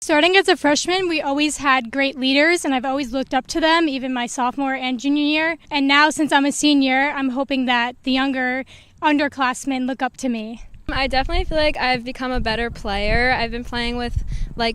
Starting as a freshman, we always had great leaders, and I've always looked up to them, even my sophomore and junior year. And now, since I'm a senior, I'm hoping that the younger underclassmen look up to me. I definitely feel like I've become a better player. I've been playing with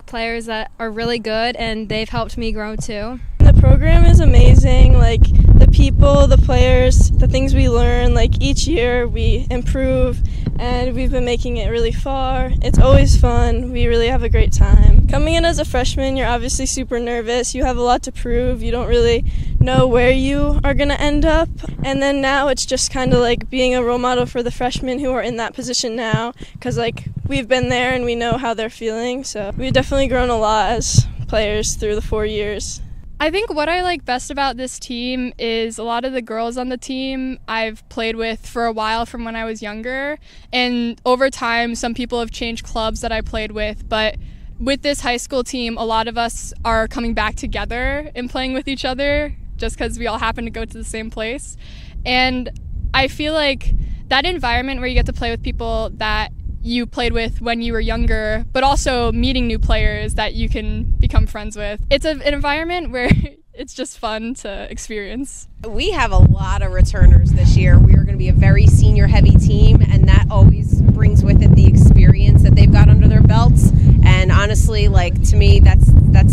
players that are really good, and they've helped me grow too. The program is amazing. The people, the players, the things we learn. Each year we improve, and we've been making it really far. It's always fun. We really have a great time. Coming in as a freshman, you're obviously super nervous. You have a lot to prove. You don't really know where you are going to end up. And then now it's just kind of like being a role model for the freshmen who are in that position now, because we've been there and we know how they're feeling. So we've definitely grown a lot as players through the 4 years. I think what I like best about this team is a lot of the girls on the team I've played with for a while from when I was younger. And over time, some people have changed clubs that I played with. But with this high school team, a lot of us are coming back together and playing with each other just because we all happen to go to the same place. And I feel like that environment where you get to play with people that you played with when you were younger, but also meeting new players that you can become friends with. It's an environment where it's just fun to experience. We have a lot of returners this year. We are going to be a very senior heavy team, and that always brings with it the experience that they've got under their belts. And honestly, to me, that's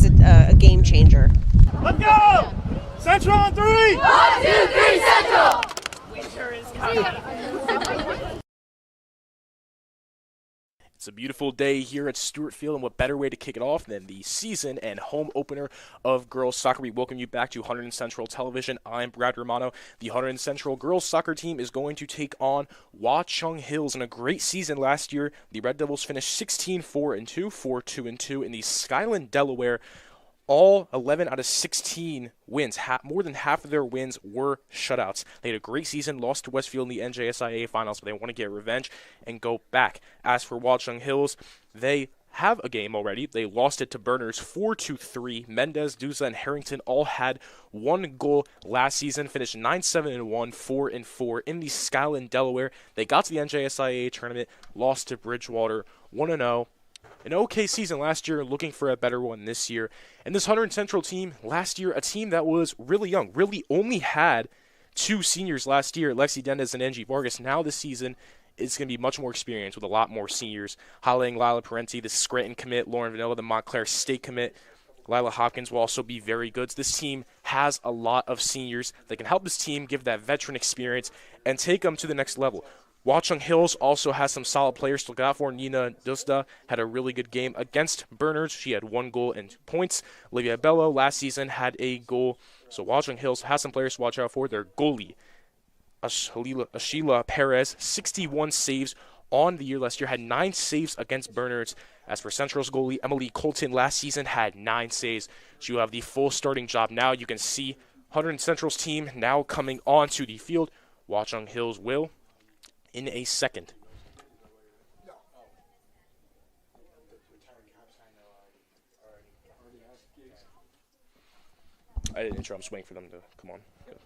a game changer. Let's go! Central on 3! 1, 2, 3, Central! Winter is coming. It's a beautiful day here at Stewart Field, and what better way to kick it off than the season and home opener of girls soccer. We welcome you back to Hunterdon Central Television. I'm Brad Romano. The Hunterdon Central girls soccer team is going to take on Watchung Hills. In a great season last year, the Red Devils finished 16-4-2, 4-2-2 in the Skyland, Delaware. All 11 out of 16 wins, more than half of their wins were shutouts. They had a great season, lost to Westfield in the NJSIA finals, but they want to get revenge and go back. As for Watchung Hills, they have a game already. They lost it to Burners 4-3. Mendez, Duza, and Harrington all had one goal last season, finished 9-7-1, 4-4 in the Skyland, Delaware. They got to the NJSIA tournament, lost to Bridgewater 1-0. An okay season last year, looking for a better one this year. And this Hunterdon Central team, last year, a team that was really young, really only had 2 seniors last year, Lexi Dendez and Angie Vargas. Now this season, it's going to be much more experienced with a lot more seniors. Holling, Lila Parenti, the Scranton commit, Lauren Vanilla, the Montclair State commit. Lila Hopkins will also be very good. So this team has a lot of seniors that can help this team give that veteran experience and take them to the next level. Watchung Hills also has some solid players to look out for. Nina Dusda had a really good game against Berners. She had 1 goal and 2 points. Olivia Bello last season had a goal. So Watchung Hills has some players to watch out for. Their goalie, Ashila Perez, 61 saves on the year last year, had 9 saves against Berners. As for Central's goalie, Emily Colton last season had 9 saves. She will have the full starting job now. You can see Hunterdon Central's team now coming onto the field. Watchung Hills will in a second. I didn't intro. I'm just waiting for them to come on. Good.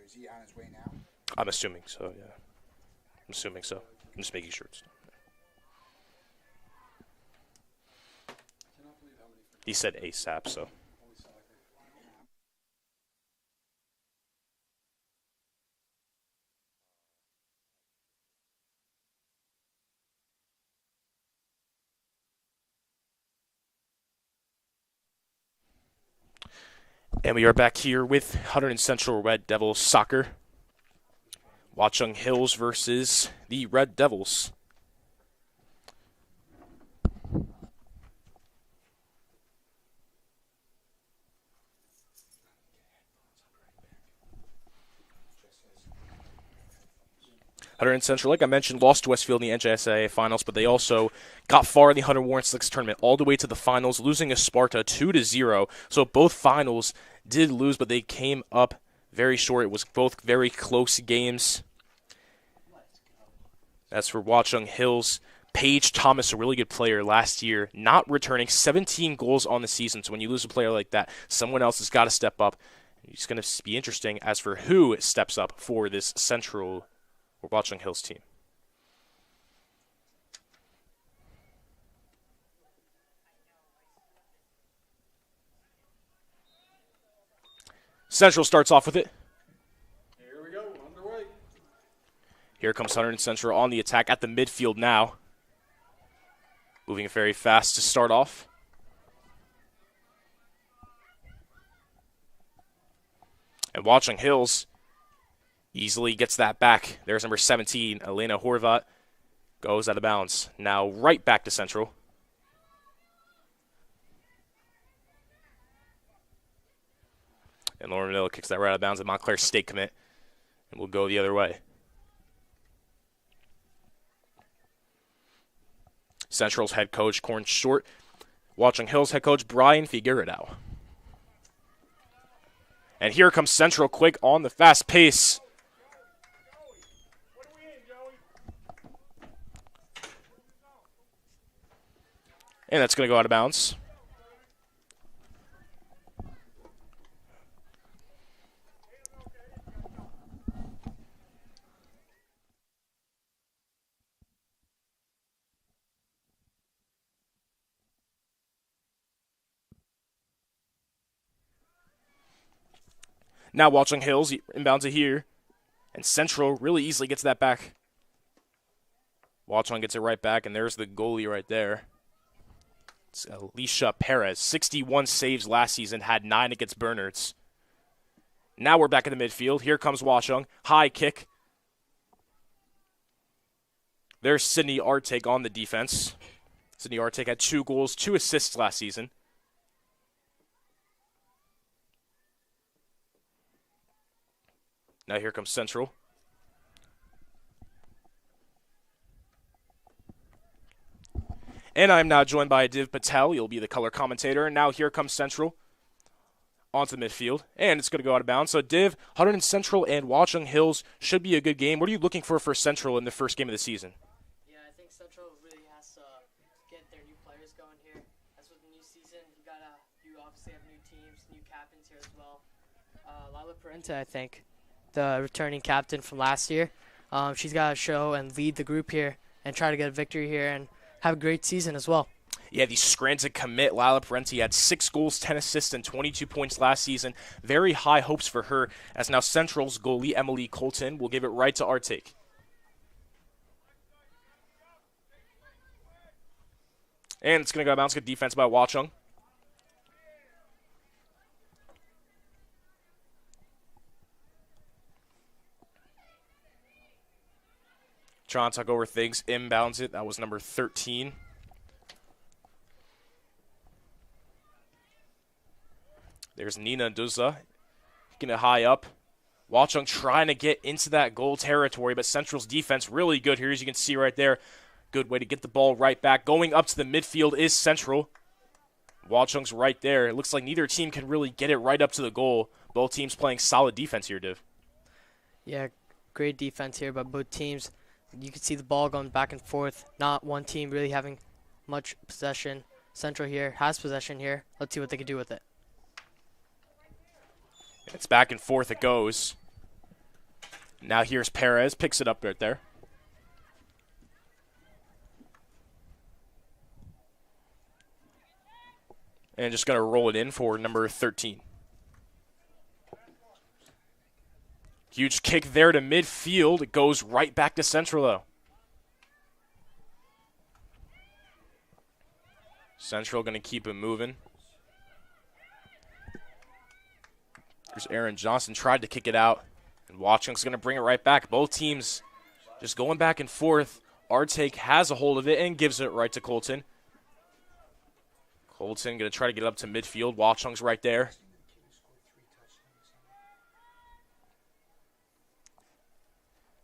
Is he on his way now? I'm assuming so, yeah. I'm assuming so. I'm just making sure it's He said ASAP, so. And we are back here with Hunterdon Central Red Devils soccer. Watchung Hills versus the Red Devils. Hunterdon Central, like I mentioned, lost to Westfield in the NJSIA finals, but they also got far in the Hunter Warren Slicks tournament, all the way to the finals, losing to Sparta 2-0. So both finals did lose, but they came up very short. It was both very close games. As for Watchung Hills, Paige Thomas, a really good player last year, not returning, 17 goals on the season. So when you lose a player like that, someone else has got to step up. It's going to be interesting as for who steps up for this Central for Watchung Hill's team. Central starts off with it. Here we go, underway. Here comes Hunterdon Central on the attack at the midfield now. Moving very fast to start off. And Watchung Hills easily gets that back. There's number 17, Elena Horvat, goes out of bounds. Now right back to Central. And Lauren Manila kicks that right out of bounds at Montclair State commit. And we'll go the other way. Central's head coach, Corn Short. Watchung Hills head coach, Brian Figueredo. And here comes Central quick on the fast pace. And that's going to go out of bounds. Now Watchung Hills inbounds it here. And Central really easily gets that back. Watchung gets it right back, and there's the goalie right there. It's Alicia Perez. 61 saves last season, had 9 against Bernards. Now we're back in the midfield. Here comes Watchung. High kick. There's Sydney Artake on the defense. Sydney Artake had 2 goals, 2 assists last season. Now here comes Central. And I'm now joined by Div Patel. He'll be the color commentator. And now here comes Central onto the midfield. And it's going to go out of bounds. So Div, Hunterdon Central and Watchung Hills should be a good game. What are you looking for Central in the first game of the season? Yeah, I think Central really has to get their new players going here. That's with the new season. You obviously have new teams, new captains here as well. Lila Parenta, I think, the returning captain from last year. She's got to show and lead the group here and try to get a victory here and have a great season as well. Yeah, the Scranton commit, Lila Parenti, had 6 goals, 10 assists, and 22 points last season. Very high hopes for her, as now Central's goalie, Emily Colton, will give it right to Artake. And it's going to go bounce. Good defense by Watchung. Trying to talk over things, inbounds it. That was number 13. There's Nina Duza, getting it high up. Watchung trying to get into that goal territory, but Central's defense really good here, as you can see right there. Good way to get the ball right back. Going up to the midfield is Central. Watchung's right there. It looks like neither team can really get it right up to the goal. Both teams playing solid defense here, Div. Yeah, great defense here by both teams. You can see the ball going back and forth. Not one team really having much possession. Central here has possession here. Let's see what they can do with it. It's back and forth it goes. Now here's Perez. Picks it up right there. And just going to roll it in for number 13. Huge kick there to midfield. It goes right back to Central, though. Central going to keep it moving. There's Aaron Johnson. Tried to kick it out. And Watchung's going to bring it right back. Both teams just going back and forth. Artake has a hold of it and gives it right to Colton. Colton going to try to get up to midfield. Watchung's right there.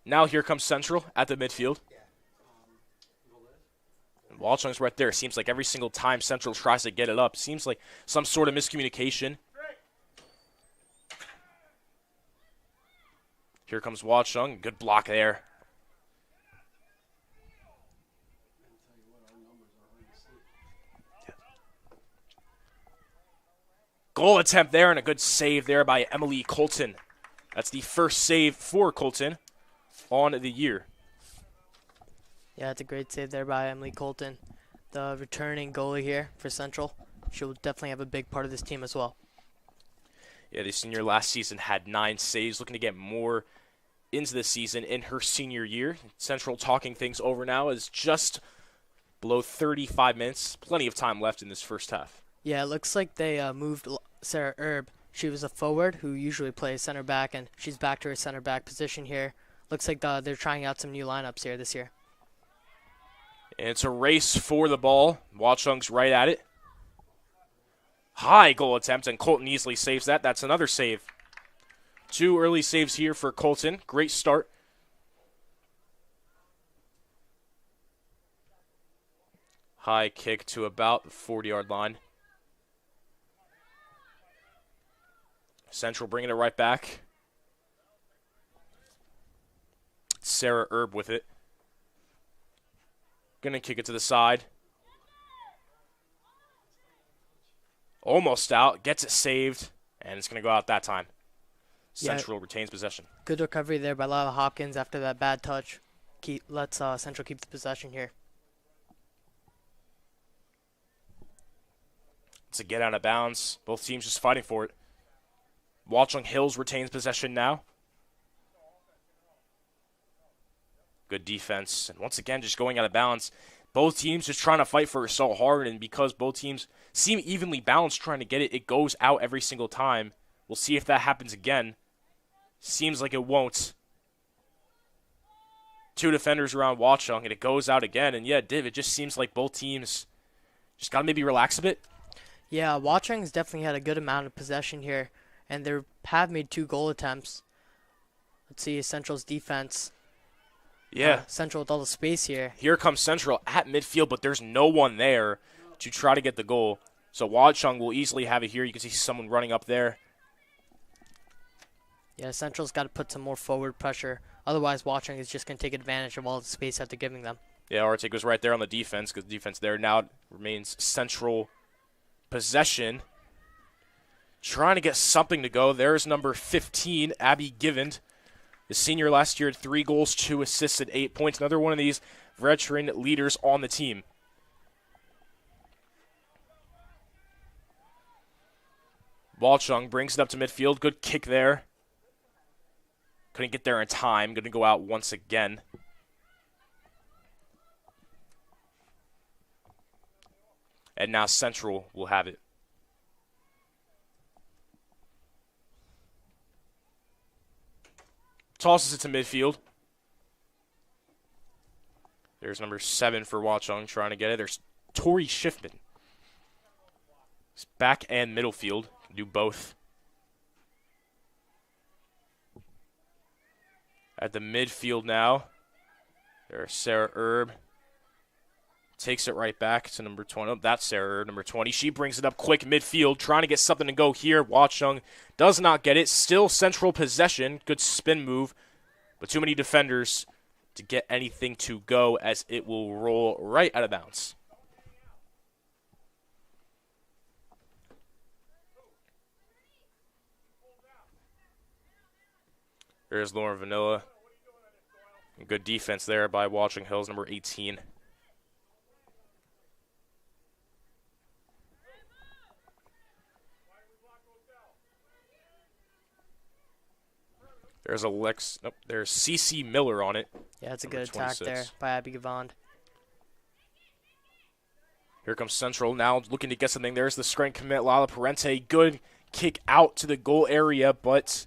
Now here comes Central at the midfield. And Watchung's right there. Seems like every single time Central tries to get it up, seems like some sort of miscommunication. Here comes Watchung. Good block there. Goal attempt there and a good save there by Emily Colton. That's the first save for Colton. on the year. Yeah, it's a great save there by Emily Colton, the returning goalie here for Central. She'll definitely have a big part of this team as well. Yeah, the senior last season had 9 saves, looking to get more into the season in her senior year. Central talking things over now is just below 35 minutes. Plenty of time left in this first half. Yeah, it looks like they moved Sarah Erb. She was a forward who usually plays center back, and she's back to her center back position here. Looks like they're trying out some new lineups here this year. And it's a race for the ball. Watchung's right at it. High goal attempt, and Colton easily saves that. That's another save. 2 early saves here for Colton. Great start. High kick to about the 40-yard line. Central bringing it right back. Sarah Erb with it. Gonna kick it to the side. Almost out. Gets it saved. And it's going to go out that time. Central retains possession. Good recovery there by Lila Hopkins after that bad touch. Let's Central keep the possession here. It's a get out of bounds. Both teams just fighting for it. Watchung Hills retains possession now. Good defense. And once again, just going out of bounds. Both teams just trying to fight for it so hard, and because both teams seem evenly balanced trying to get it, it goes out every single time. We'll see if that happens again. Seems like it won't. 2 defenders around Watchung, and it goes out again. And yeah, Div, it just seems like both teams just got to maybe relax a bit. Yeah, Watchung's definitely had a good amount of possession here, and they have made 2 goal attempts. Let's see Central's defense. Yeah. Central with all the space here. Here comes Central at midfield, but there's no one there to try to get the goal. So Watchung will easily have it here. You can see someone running up there. Yeah, Central's got to put some more forward pressure. Otherwise, Watchung is just going to take advantage of all the space that they're giving them. Yeah, Arte goes right there on the defense because the defense there now remains Central possession. Trying to get something to go. There's number 15, Abby Givend. The senior last year had 3 goals, 2 assists, and 8 points. Another one of these veteran leaders on the team. Watchung brings it up to midfield. Good kick there. Couldn't get there in time. Going to go out once again. And now Central will have it. Tosses it to midfield. There's number 7 for Watchung trying to get it. There's Tori Schiffman. It's back and middle field. Can do both. At the midfield now, there's Sarah Erb. Takes it right back to number 20. Oh, that's Sarah Erb, number 20. She brings it up quick midfield, trying to get something to go here. Watchung does not get it. Still Central possession. Good spin move, but too many defenders to get anything to go as it will roll right out of bounds. There's Lauren Vanilla. Good defense there by Watchung Hills, number 18. There's there's CC Miller on it. Yeah, it's a good attack there by Abby Gavond. Here comes Central now looking to get something. There's the screen commit. Lala Parente. Good kick out to the goal area, but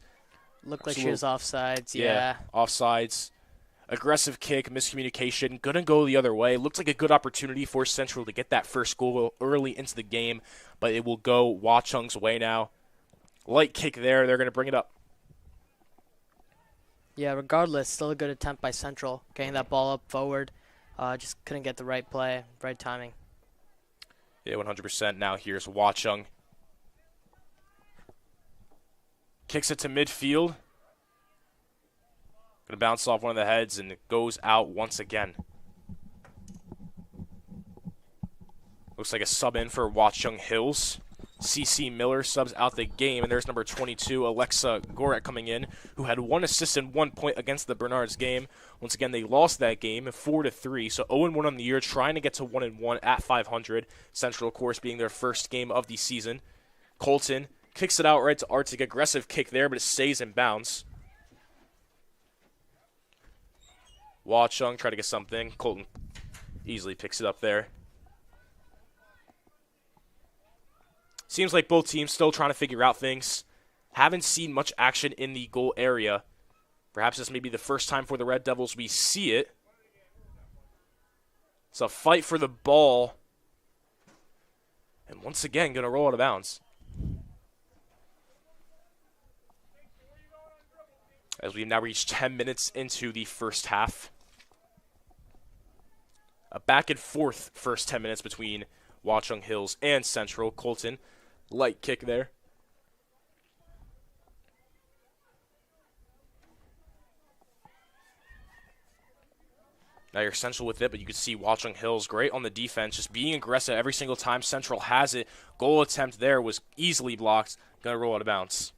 looked like she was offsides. Yeah, offsides. Aggressive kick, miscommunication. Gonna go the other way. Looks like a good opportunity for Central to get that first goal early into the game, but it will go Watchung's way now. Light kick there. They're going to bring it up. Yeah, regardless, still a good attempt by Central, getting that ball up forward. Just couldn't get the right play, right timing. Yeah, 100%. Now here's Watchung. Kicks it to midfield. Going to bounce off one of the heads, and it goes out once again. Looks like a sub in for Watchung Hills. CC Miller subs out the game, and there's number 22, Alexa Gorek, coming in, who had 1 assist and 1 point against the Bernards game. Once again, they lost that game 4-3, so 0-1 on the year, trying to get to 1-1 at 500. Central, of course, being their first game of the season. Colton kicks it out right to Arctic. Aggressive kick there, but it stays in bounds. Watchung try to get something. Colton easily picks it up there. Seems like both teams still trying to figure out things. Haven't seen much action in the goal area. Perhaps this may be the first time for the Red Devils we see it. It's a fight for the ball. And once again, going to roll out of bounds. As we've now reached 10 minutes into the first half. A back and forth first 10 minutes between Watchung Hills and Central. Colton, light kick there. Now you're Central with it, but you can see Watchung Hills great on the defense, just being aggressive every single time Central has it. Goal attempt there was easily blocked. Gonna roll out of bounds.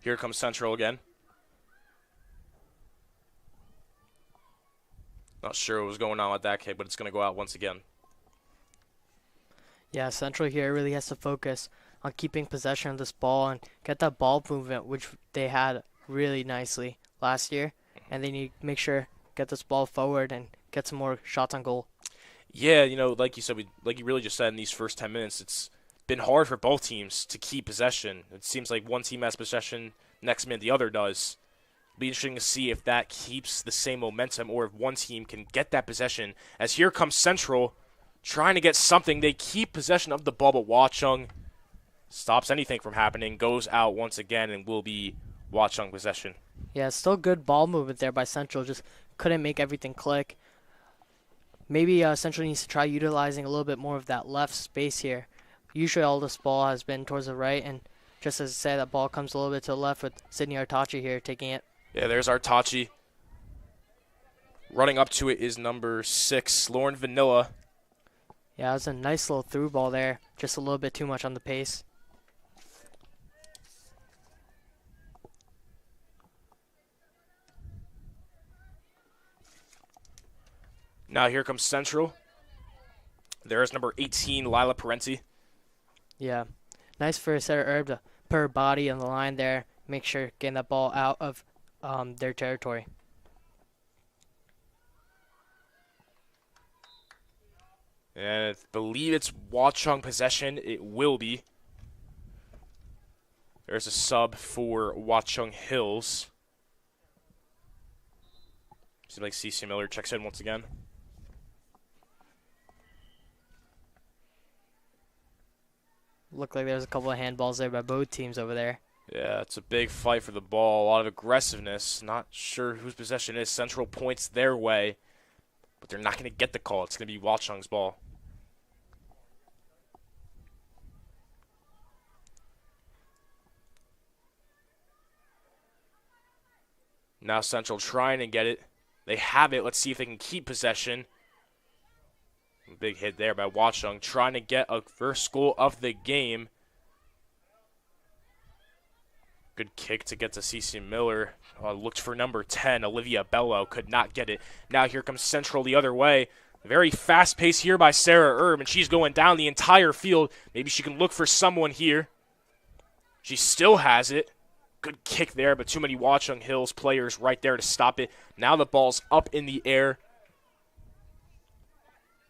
Here comes Central again. Not sure what was going on with that kick, but it's going to go out once again. Yeah, Central here really has to focus on keeping possession of this ball and get that ball movement, which they had really nicely last year. And they need to make sure get this ball forward and get some more shots on goal. Yeah, you know, like you said, like you really just said in these first 10 minutes, it's been hard for both teams to keep possession. It seems like one team has possession, next minute the other does. It'll be interesting to see if that keeps the same momentum or if one team can get that possession. As here comes Central trying to get something. They keep possession of the ball, but Watchung stops anything from happening, goes out once again, and will be Watchung possession. Yeah, still good ball movement there by Central, just couldn't make everything click. Maybe Central needs to try utilizing a little bit more of that left space here. Usually all this ball has been towards the right, and just as I said, that ball comes a little bit to the left with Sydney Artachi here taking it. Yeah, there's Artachi. Running up to it is number 6, Lauren Vanilla. Yeah, it was a nice little through ball there, just a little bit too much on the pace. Now here comes Central. There's number 18, Lila Parenti. Yeah, nice for Sarah Erb to put her body on the line there, make sure getting that ball out of their territory. And I believe it's Watchung possession. It will be. There's a sub for Watchung Hills. Seems like CC Miller checks in once again. Looked like there's a couple of handballs there by both teams over there. Yeah, it's a big fight for the ball. A lot of aggressiveness. Not sure whose possession is. Central points their way, but they're not going to get the call. It's going to be Watchung's ball. Now Central trying to get it. They have it. Let's see if they can keep possession. Big hit there by Watchung, trying to get a first goal of the game. Good kick to get to CC Miller. Looked for number 10, Olivia Bello. Could not get it. Now here comes Central the other way. Very fast pace here by Sarah Erb, and she's going down the entire field. Maybe she can look for someone here. She still has it. Good kick there, but too many Watchung Hills players right there to stop it. Now the ball's up in the air.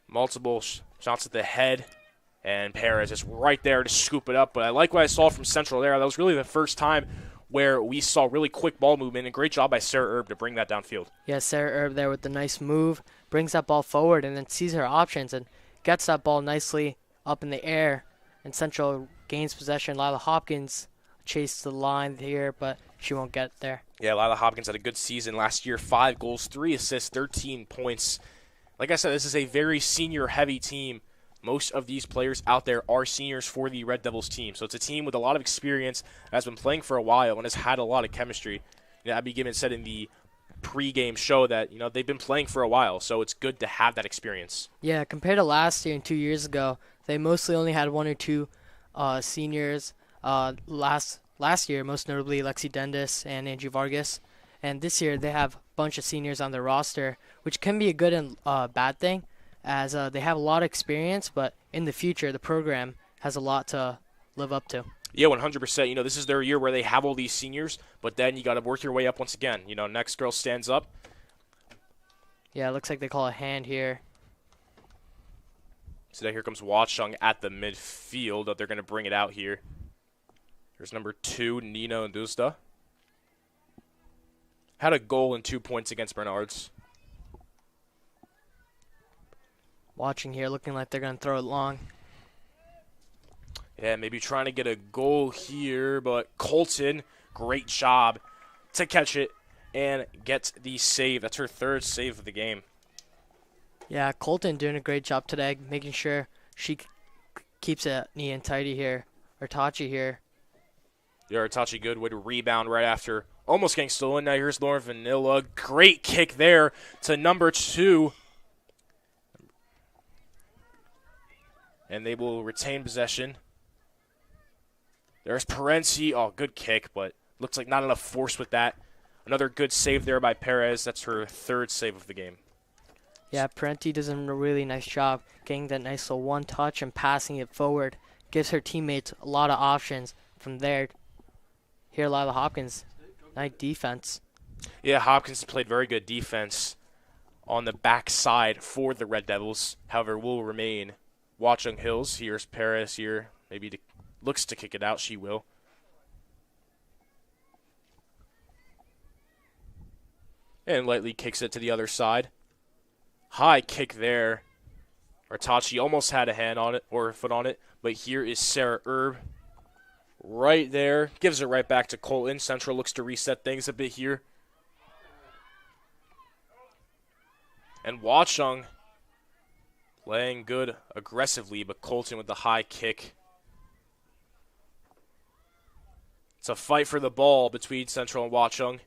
Multiple shots at the head, and Perez is right there to scoop it up. But I like what I saw from Central there. That was really the first time where we saw really quick ball movement, and great job by Sarah Erb to bring that downfield. Yeah, Sarah Erb there with the nice move, brings that ball forward and then sees her options and gets that ball nicely up in the air. And Central gains possession. Lila Hopkins chased the line here, but she won't get there. Yeah, Lila Hopkins had a good season last year. 5 goals, 3 assists, 13 points. Like I said, this is a very senior-heavy team. most of these players out there are seniors for the Red Devils team. So it's a team with a lot of experience that has been playing for a while and has had a lot of chemistry. Abby Gibbons said in the pre-game show that, they've been playing for a while, so it's good to have that experience. Yeah, compared to last year and 2 years ago, they mostly only had 1 or 2 seniors. Last year, most notably Lexi Dendis and Angie Vargas. And this year, they have a bunch of seniors on their roster, which can be a good and bad thing, as they have a lot of experience, but in the future, the program has a lot to live up to. Yeah, 100%. This is their year where they have all these seniors, but then you got to work your way up once again. Next girl stands up. Yeah, it looks like they call a hand here. So here comes Watchung at the midfield. They're going to bring it out here. There's number 2, Nina Ndusta. Had a goal and 2 points against Bernards. Watching here, looking like they're going to throw it long. Yeah, maybe trying to get a goal here, but Colton, great job to catch it and get the save. That's her 3rd save of the game. Yeah, Colton doing a great job today, making sure she keeps it neat and tidy here. Or Tachi here. Yeah, Artachi good way to rebound right after almost getting stolen. Now here's Lauren Vanilla. Great kick there to number 2. And they will retain possession. There's Parenti. Oh, good kick, but looks like not enough force with that. Another good save there by Perez. That's her 3rd save of the game. Yeah, Parenti does a really nice job getting that nice little one touch and passing it forward. Gives her teammates a lot of options from there. Here, Lila Hopkins, nice defense. Yeah, Hopkins played very good defense on the backside for the Red Devils. However, will remain Watchung Hills. Here's Perez here. Maybe looks to kick it out. She will. And lightly kicks it to the other side. High kick there. Artachi almost had a hand on it or a foot on it. But here is Sarah Erb. Right there. Gives it right back to Colton. Central looks to reset things a bit here. And Watchung playing good aggressively, but Colton with the high kick. It's a fight for the ball between Central and Watchung.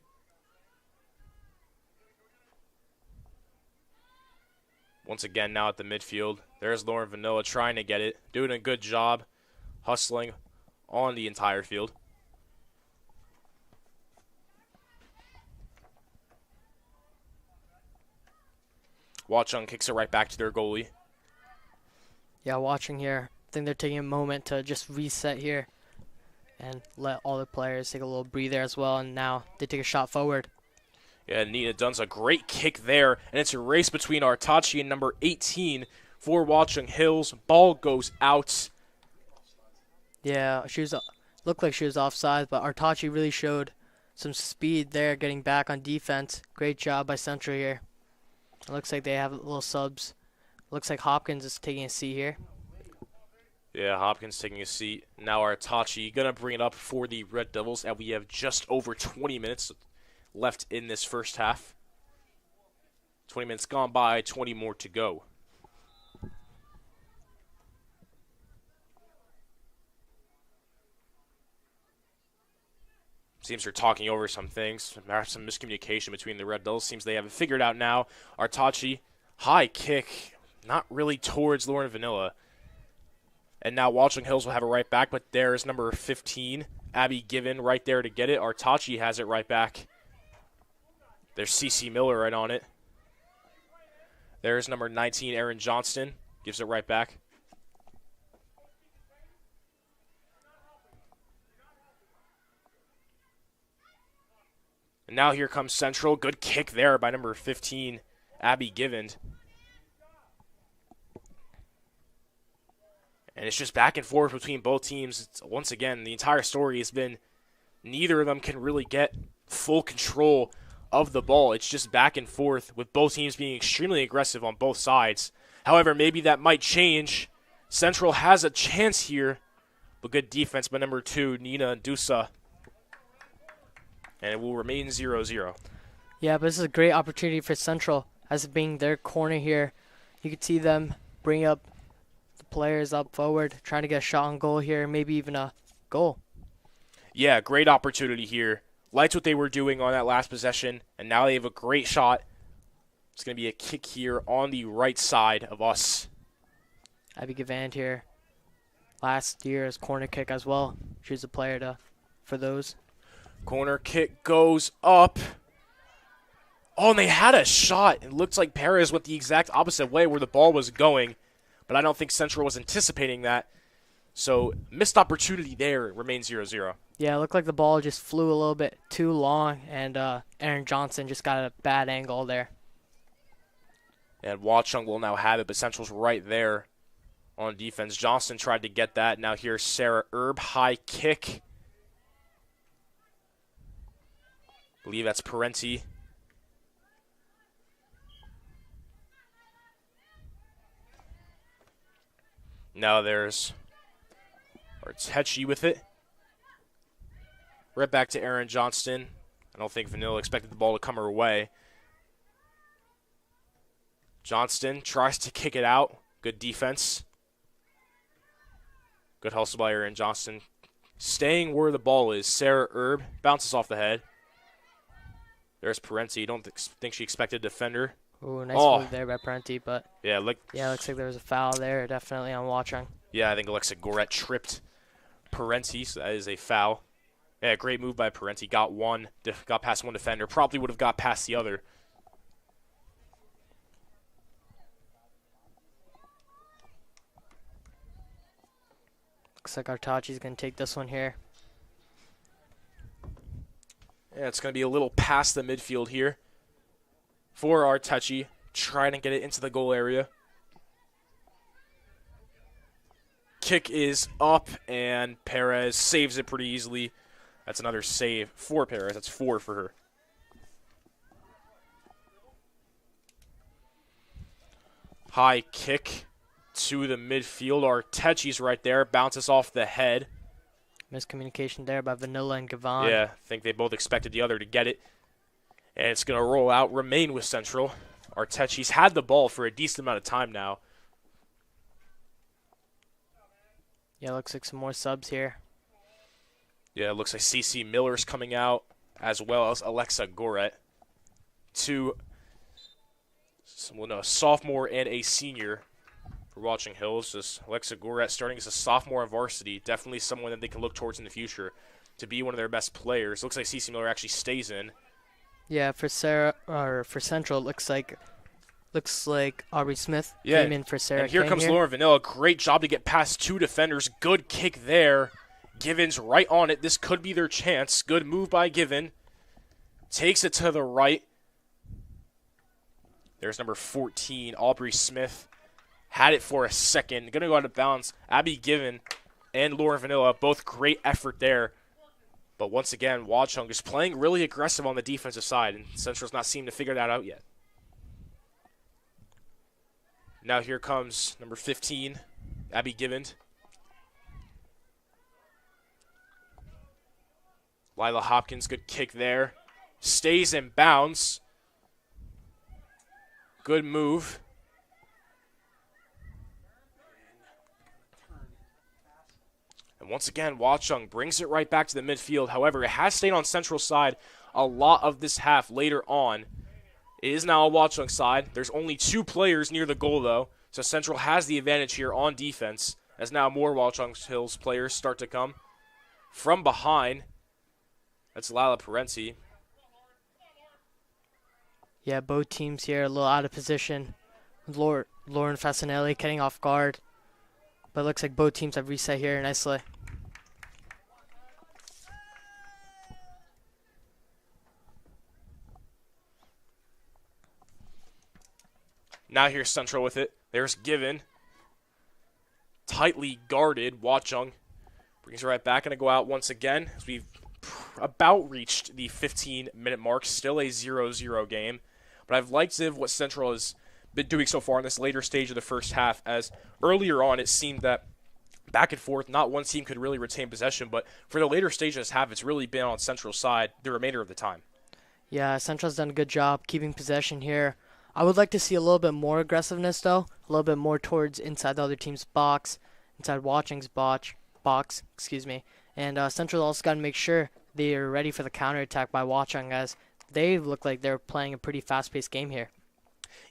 Once again, now at the midfield. There's Lauren Vanilla trying to get it. Doing a good job. Hustling on the entire field. Watchung kicks it right back to their goalie. Yeah, Watching here. I think they're taking a moment to just reset here and let all the players take a little breather as well. And now they take a shot forward. Yeah, Nina Dunn's a great kick there. And it's a race between Artachi and number 18 for Watchung Hills. Ball goes out. Yeah, she was looked like she was offside, but Artachi really showed some speed there getting back on defense. Great job by Central here. It looks like they have little subs. Looks like Hopkins is taking a seat here. Yeah, Hopkins taking a seat. Now Artachi going to bring it up for the Red Devils, and we have just over 20 minutes left in this first half. 20 minutes gone by, 20 more to go. Seems they're talking over some things. Perhaps some miscommunication between the Red Devils. Seems they have it figured out now. Artachi, high kick, not really towards Lauren Vanilla. And now Watchung Hills will have it right back, but there's number 15, Abby Given, right there to get it. Artachi has it right back. There's CeCe Miller right on it. There's number 19, Erin Johnston, gives it right back. And now here comes Central. Good kick there by number 15, Abby Given. And it's just back and forth between both teams. Once again, the entire story has been neither of them can really get full control of the ball. It's just back and forth with both teams being extremely aggressive on both sides. However, maybe that might change. Central has a chance here, but good defense by number 2, Nina Dusa. And it will remain 0-0. Yeah, but this is a great opportunity for Central as it being their corner here. You could see them bring up the players up forward, trying to get a shot on goal here, maybe even a goal. Yeah, great opportunity here. Liked what they were doing on that last possession, and now they have a great shot. It's going to be a kick here on the right side of us. Abby Gavand here. Last year's corner kick as well. She's a player for those. Corner kick goes up. Oh, and they had a shot. It looked like Perez went the exact opposite way where the ball was going, but I don't think Central was anticipating that. So, missed opportunity there. It remains 0-0. Yeah, it looked like the ball just flew a little bit too long, and Aaron Johnson just got a bad angle there. And Watchung will now have it, but Central's right there on defense. Johnson tried to get that. Now here's Sarah Erb. High kick. I believe that's Parenti. Now there's Artechi with it. Right back to Aaron Johnston. I don't think Vanilla expected the ball to come her way. Johnston tries to kick it out. Good defense. Good hustle by Aaron Johnston. Staying where the ball is. Sarah Erb bounces off the head. There's Parenti. Don't think she expected a defender. Ooh, nice move there by Parenti, but yeah, looks like there was a foul there, definitely on Watchung. Yeah, I think Alexa Goret tripped Parenti, so that is a foul. Yeah, great move by Parenti. Got past one defender. Probably would have got past the other. Looks like Artachi's going to take this one here. Yeah, it's going to be a little past the midfield here for Artechi, trying to get it into the goal area. Kick is up, and Perez saves it pretty easily. That's another save for Perez. That's 4 for her. High kick to the midfield. Artechi's right there. Bounces off the head. Miscommunication there by Vanilla and Gavon. Yeah, I think they both expected the other to get it. And it's going to roll out, remain with Central. Artechi's had the ball for a decent amount of time now. Yeah, looks like some more subs here. Yeah, it looks like CeCe Miller's coming out, as well as Alexa Goret. A sophomore and a senior for Watchung Hills. Just Alexa Goret starting as a sophomore on varsity. Definitely someone that they can look towards in the future to be one of their best players. Looks like CeCe Miller actually stays in. Yeah, for Central, looks like Aubrey Smith came in for Sarah. And here comes Lauren Vanilla. Great job to get past 2 defenders. Good kick there. Given's right on it. This could be their chance. Good move by Given. Takes it to the right. There's number 14, Aubrey Smith. Had it for a second. Going to go out of bounds. Abby Given and Lauren Vanilla, both great effort there. But once again, Watchung is playing really aggressive on the defensive side, and Central's not seeming to figure that out yet. Now here comes number 15, Abby Given. Lila Hopkins, good kick there. Stays in bounds. Good move. And once again, Watchung brings it right back to the midfield. However, it has stayed on Central side a lot of this half later on. It is now a Watchung side. There's only 2 players near the goal, though. So Central has the advantage here on defense, as now more Watchung Hills players start to come. From behind, that's Lila Parenti. Yeah, both teams here a little out of position. Lauren Fasanelli getting off guard. But it looks like both teams have reset here nicely. Now here's Central with it. There's Given. Tightly guarded. Watchung brings it right back. Going to go out once again as we've about reached the 15-minute mark. Still a 0-0 game. But I've liked what Central has been doing so far in this later stage of the first half, as earlier on it seemed that back and forth, not one team could really retain possession, but for the later stage of this half, it's really been on Central's side the remainder of the time. Yeah, Central's done a good job keeping possession here. I would like to see a little bit more aggressiveness, though. a little bit more towards inside the other team's box, inside Watchung's box, excuse me. And Central also got to make sure they are ready for the counterattack by Watchung, as they look like they're playing a pretty fast-paced game here.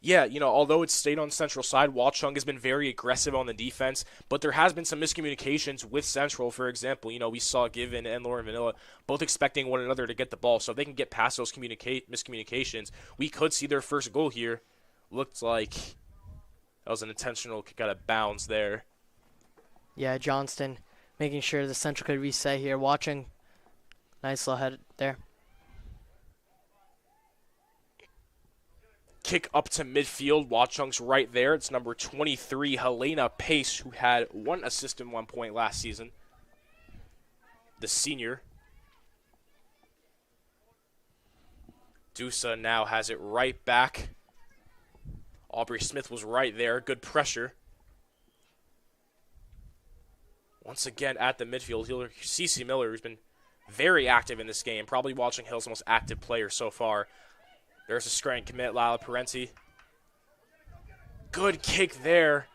Yeah, although it's stayed on Central side, Watchung has been very aggressive on the defense, but there has been some miscommunications with Central. For example, we saw Given and Lauren Vanilla both expecting one another to get the ball, so if they can get past those miscommunications, we could see their first goal here. Looked like that was an intentional kick out of bounds there. Yeah, Johnston making sure the Central could reset here. Watchung, nice little head there. Kick up to midfield. Watchung's right there. It's number 23, Helena Pace, who had 1 assist and 1 point last season. The senior. Dusa now has it right back. Aubrey Smith was right there. Good pressure. Once again at the midfield, Cece Miller, who's been very active in this game, probably Watchung Hill's most active player so far. There's a screen commit, Lila Parenti. Good kick there.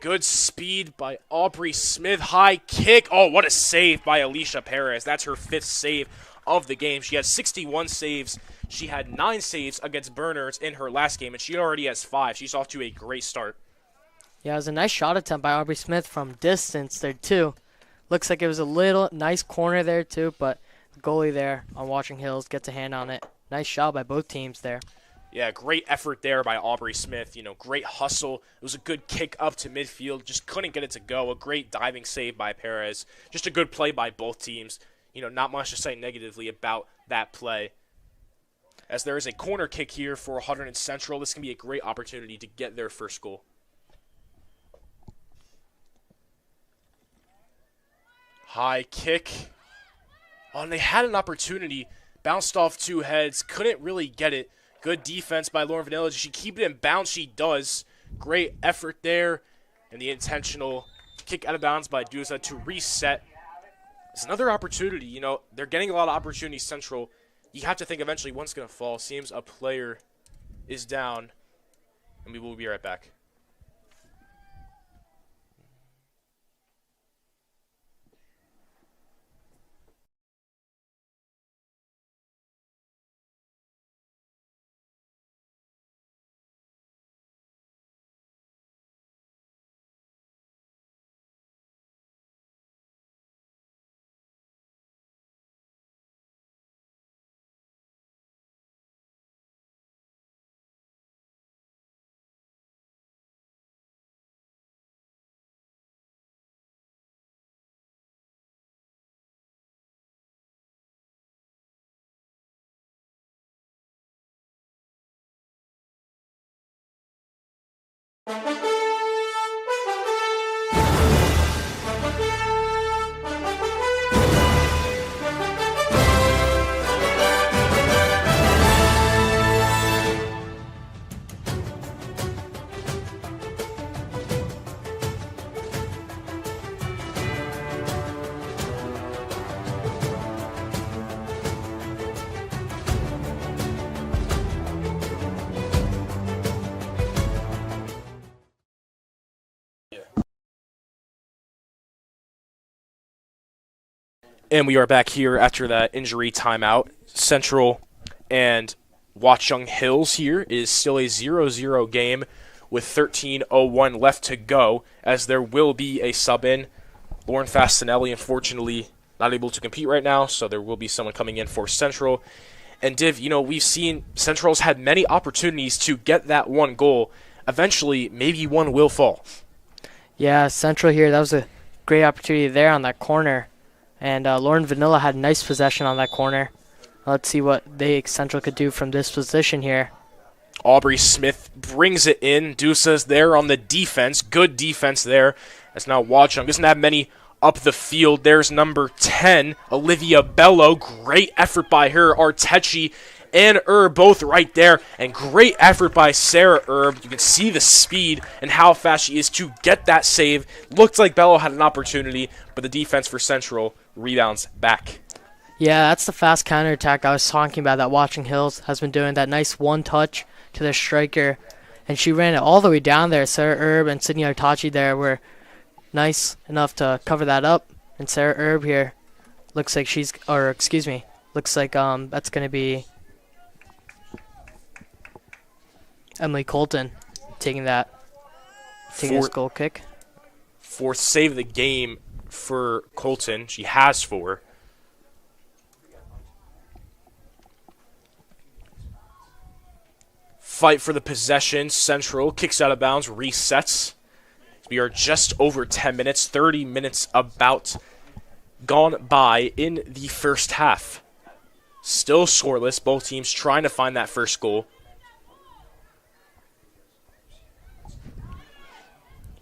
Good speed by Aubrey Smith. High kick. Oh, what a save by Alicia Perez. That's her 5th save of the game. She had 61 saves. She had 9 saves against Berners in her last game, and she already has 5. She's off to a great start. Yeah, it was a nice shot attempt by Aubrey Smith from distance there, too. Looks like it was a little nice corner there, too, but the goalie there on Watchung Hills gets a hand on it. Nice shot by both teams there. Yeah, great effort there by Aubrey Smith. Great hustle. It was a good kick up to midfield. Just couldn't get it to go. A great diving save by Perez. Just a good play by both teams. Not much to say negatively about that play. As there is a corner kick here for Hunterdon Central, this can be a great opportunity to get their first goal. High kick. Oh, and they had an opportunity. Bounced off 2 heads. Couldn't really get it. Good defense by Lauren Vanilla. Does she keep it in bounds? She does. Great effort there. And the intentional kick out of bounds by Dusa to reset. It's another opportunity. They're getting a lot of opportunities, Central. You have to think eventually one's going to fall. Seems a player is down. And we will be right back. And we are back here after that injury timeout. Central and Watchung Hills here is still a 0-0 game with 13:01 left to go, as there will be a sub in. Lauren Fastanelli, unfortunately, not able to compete right now, so there will be someone coming in for Central. And Div, we've seen Central's had many opportunities to get that one goal. Eventually, maybe one will fall. Yeah, Central here, that was a great opportunity there on that corner. And Lauren Vanilla had nice possession on that corner. Let's see what Central could do from this position here. Aubrey Smith brings it in. Dusa's there on the defense. Good defense there. As now Watchung doesn't have many up the field. There's number 10, Olivia Bello. Great effort by her. Artechi and Erb both right there. And great effort by Sarah Erb. You can see the speed and how fast she is to get that save. Looked like Bello had an opportunity, but the defense for Central rebounds back. Yeah, that's the fast counterattack I was talking about that Watchung Hills has been doing. That nice one touch to their striker. and she ran it all the way down there. Sarah Erb and Sydney Artachi there were nice enough to cover that up. And Sarah Erb here looks like looks like that's going to be Emily Colton taking this goal kick. Fourth save of the game for Colton. She has 4. Fight for the possession. Central kicks out of bounds, resets. We are just over 10 minutes, 30 minutes about gone by in the first half. Still scoreless. Both teams trying to find that first goal.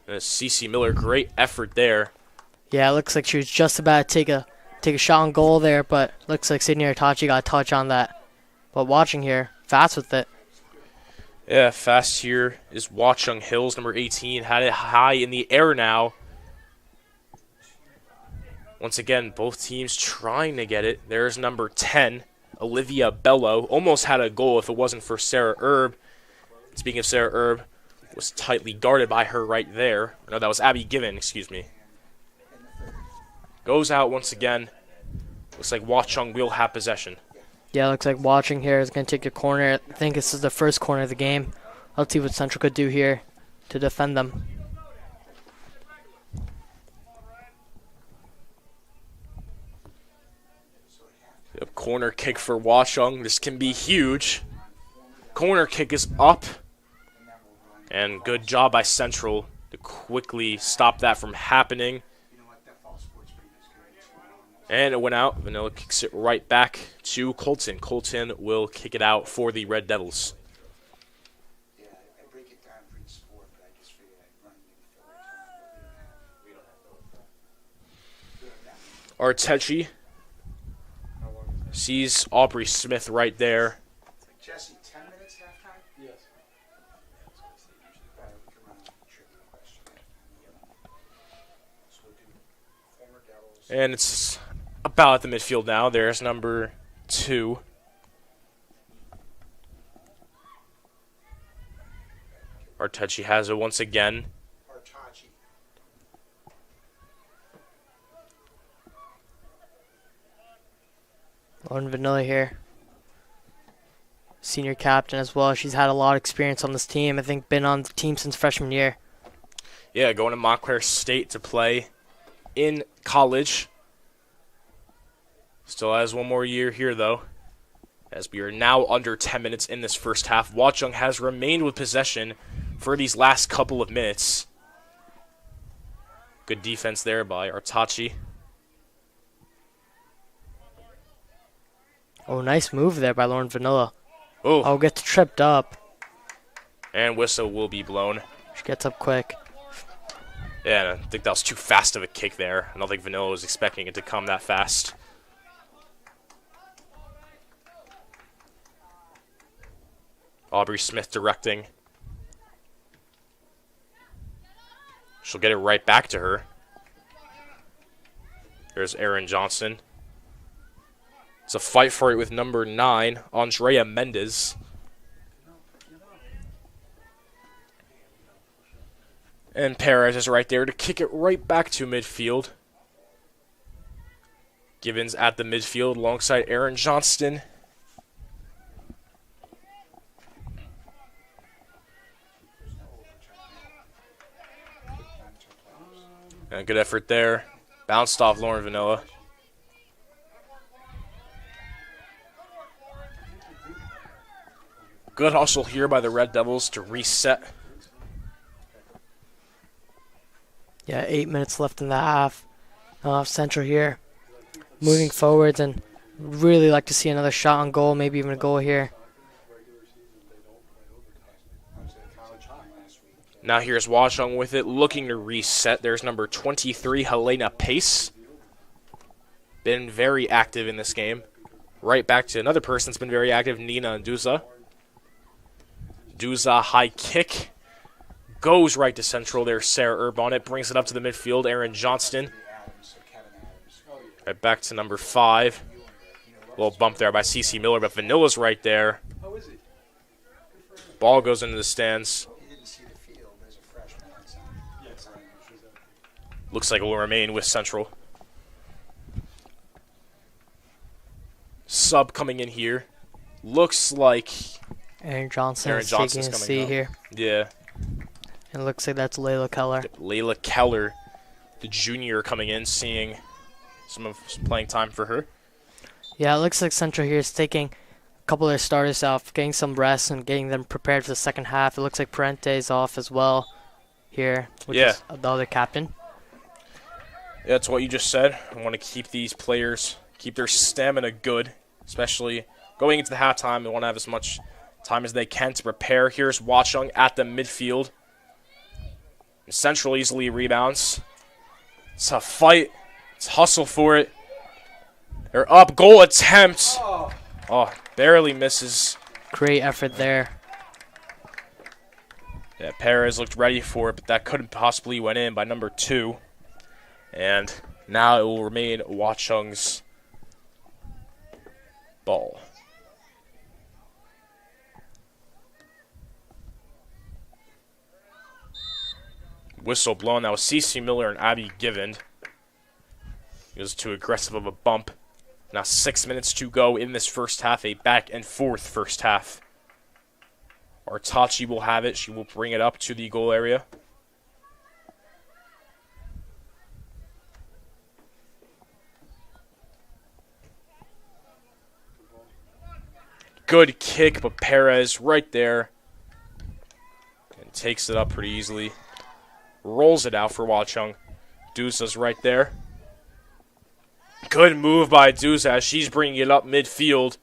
Cece Miller, great effort there. Yeah, it looks like she was just about to take a shot on goal there, but looks like Sydney Artachi got a touch on that. But Watchung here, fast with it. Yeah, fast here is Watchung Hills, number 18. Had it high in the air now. Once again, both teams trying to get it. There's number 10, Olivia Bello. Almost had a goal if it wasn't for Sarah Erb. Speaking of Sarah Erb, was tightly guarded by her right there. No, that was Abby Given, excuse me. Goes out once again. Looks like Watchung will have possession. Yeah, looks like Watchung here is going to take a corner. I think this is the first corner of the game. Let's see what Central could do here to defend them. A corner kick for Watchung. This can be huge. Corner kick is up. And good job by Central to quickly stop that from happening. And it went out. Vanilla kicks it right back to Colton. Colton will kick it out for the Red Devils. Artechi sees Aubrey Smith right there. Jesse, 10 minutes halftime? Yes. And it's about at the midfield now. There's number 2. Artechi has it once again. Lauren Vanilla here. Senior captain as well. She's had a lot of experience on this team. I think been on the team since freshman year. Yeah, going to Montclair State to play in college. Still has one more year here, though, as we are now under 10 minutes in this first half. Watchung has remained with possession for these last couple of minutes. Good defense there by Artachi. Oh, nice move there by Lauren Vanilla. Oh, gets tripped up. And whistle will be blown. She gets up quick. Yeah, I think that was too fast of a kick there. I don't think Vanilla was expecting it to come that fast. Aubrey Smith directing. She'll get it right back to her. There's Erin Johnson. It's a fight for it with number 9, Andrea Mendez. And Perez is right there to kick it right back to midfield. Gibbons at the midfield alongside Erin Johnston. And a good effort there. Bounced off Lauren Vanilla. Good hustle here by the Red Devils to reset. Yeah, 8 minutes left in the half. Central here moving forwards, and really like to see another shot on goal, maybe even a goal here. Now here's Watchung with it, looking to reset. There's number 23, Helena Pace. Been very active in this game. Right back to another person that's been very active, Nina Nduza. Nduza, high kick. Goes right to Central. There's Sarah Erb on it. Brings it up to the midfield, Erin Johnston. Right back to number 5. A little bump there by Cece Miller, but Vanilla's right there. Ball goes into the stands. Looks like it will remain with Central. Sub coming in here. Looks like Aaron Johnson Aaron is Johnson's taking a coming seat up. here. Yeah. And it looks like that's Layla Keller. Layla Keller, the junior, coming in, seeing some playing time for her. Yeah, it looks like Central here is taking a couple of their starters off, getting some rest and getting them prepared for the second half. It looks like Parente is off as well here, which is the other captain. Yeah, that's what you just said. I want to keep these players, keep their stamina good, especially going into the halftime. They want to have as much time as they can to prepare. Here's Watchung at the midfield. Central easily rebounds. It's a fight. It's hustle for it. They're up. Goal attempt. Oh, barely misses. Great effort there. Yeah, Perez looked ready for it, but that couldn't possibly went in by number 2. And now it will remain Watchung's ball. Whistle blown. That was CC Miller and Abby Givend. It was too aggressive of a bump. Now 6 minutes to go in this first half. A back and forth first half. Artachi will have it. She will bring it up to the goal area. Good kick, but Perez right there. And takes it up pretty easily. Rolls it out for Watchung. Dusa's right there. Good move by Dusa as she's bringing it up midfield.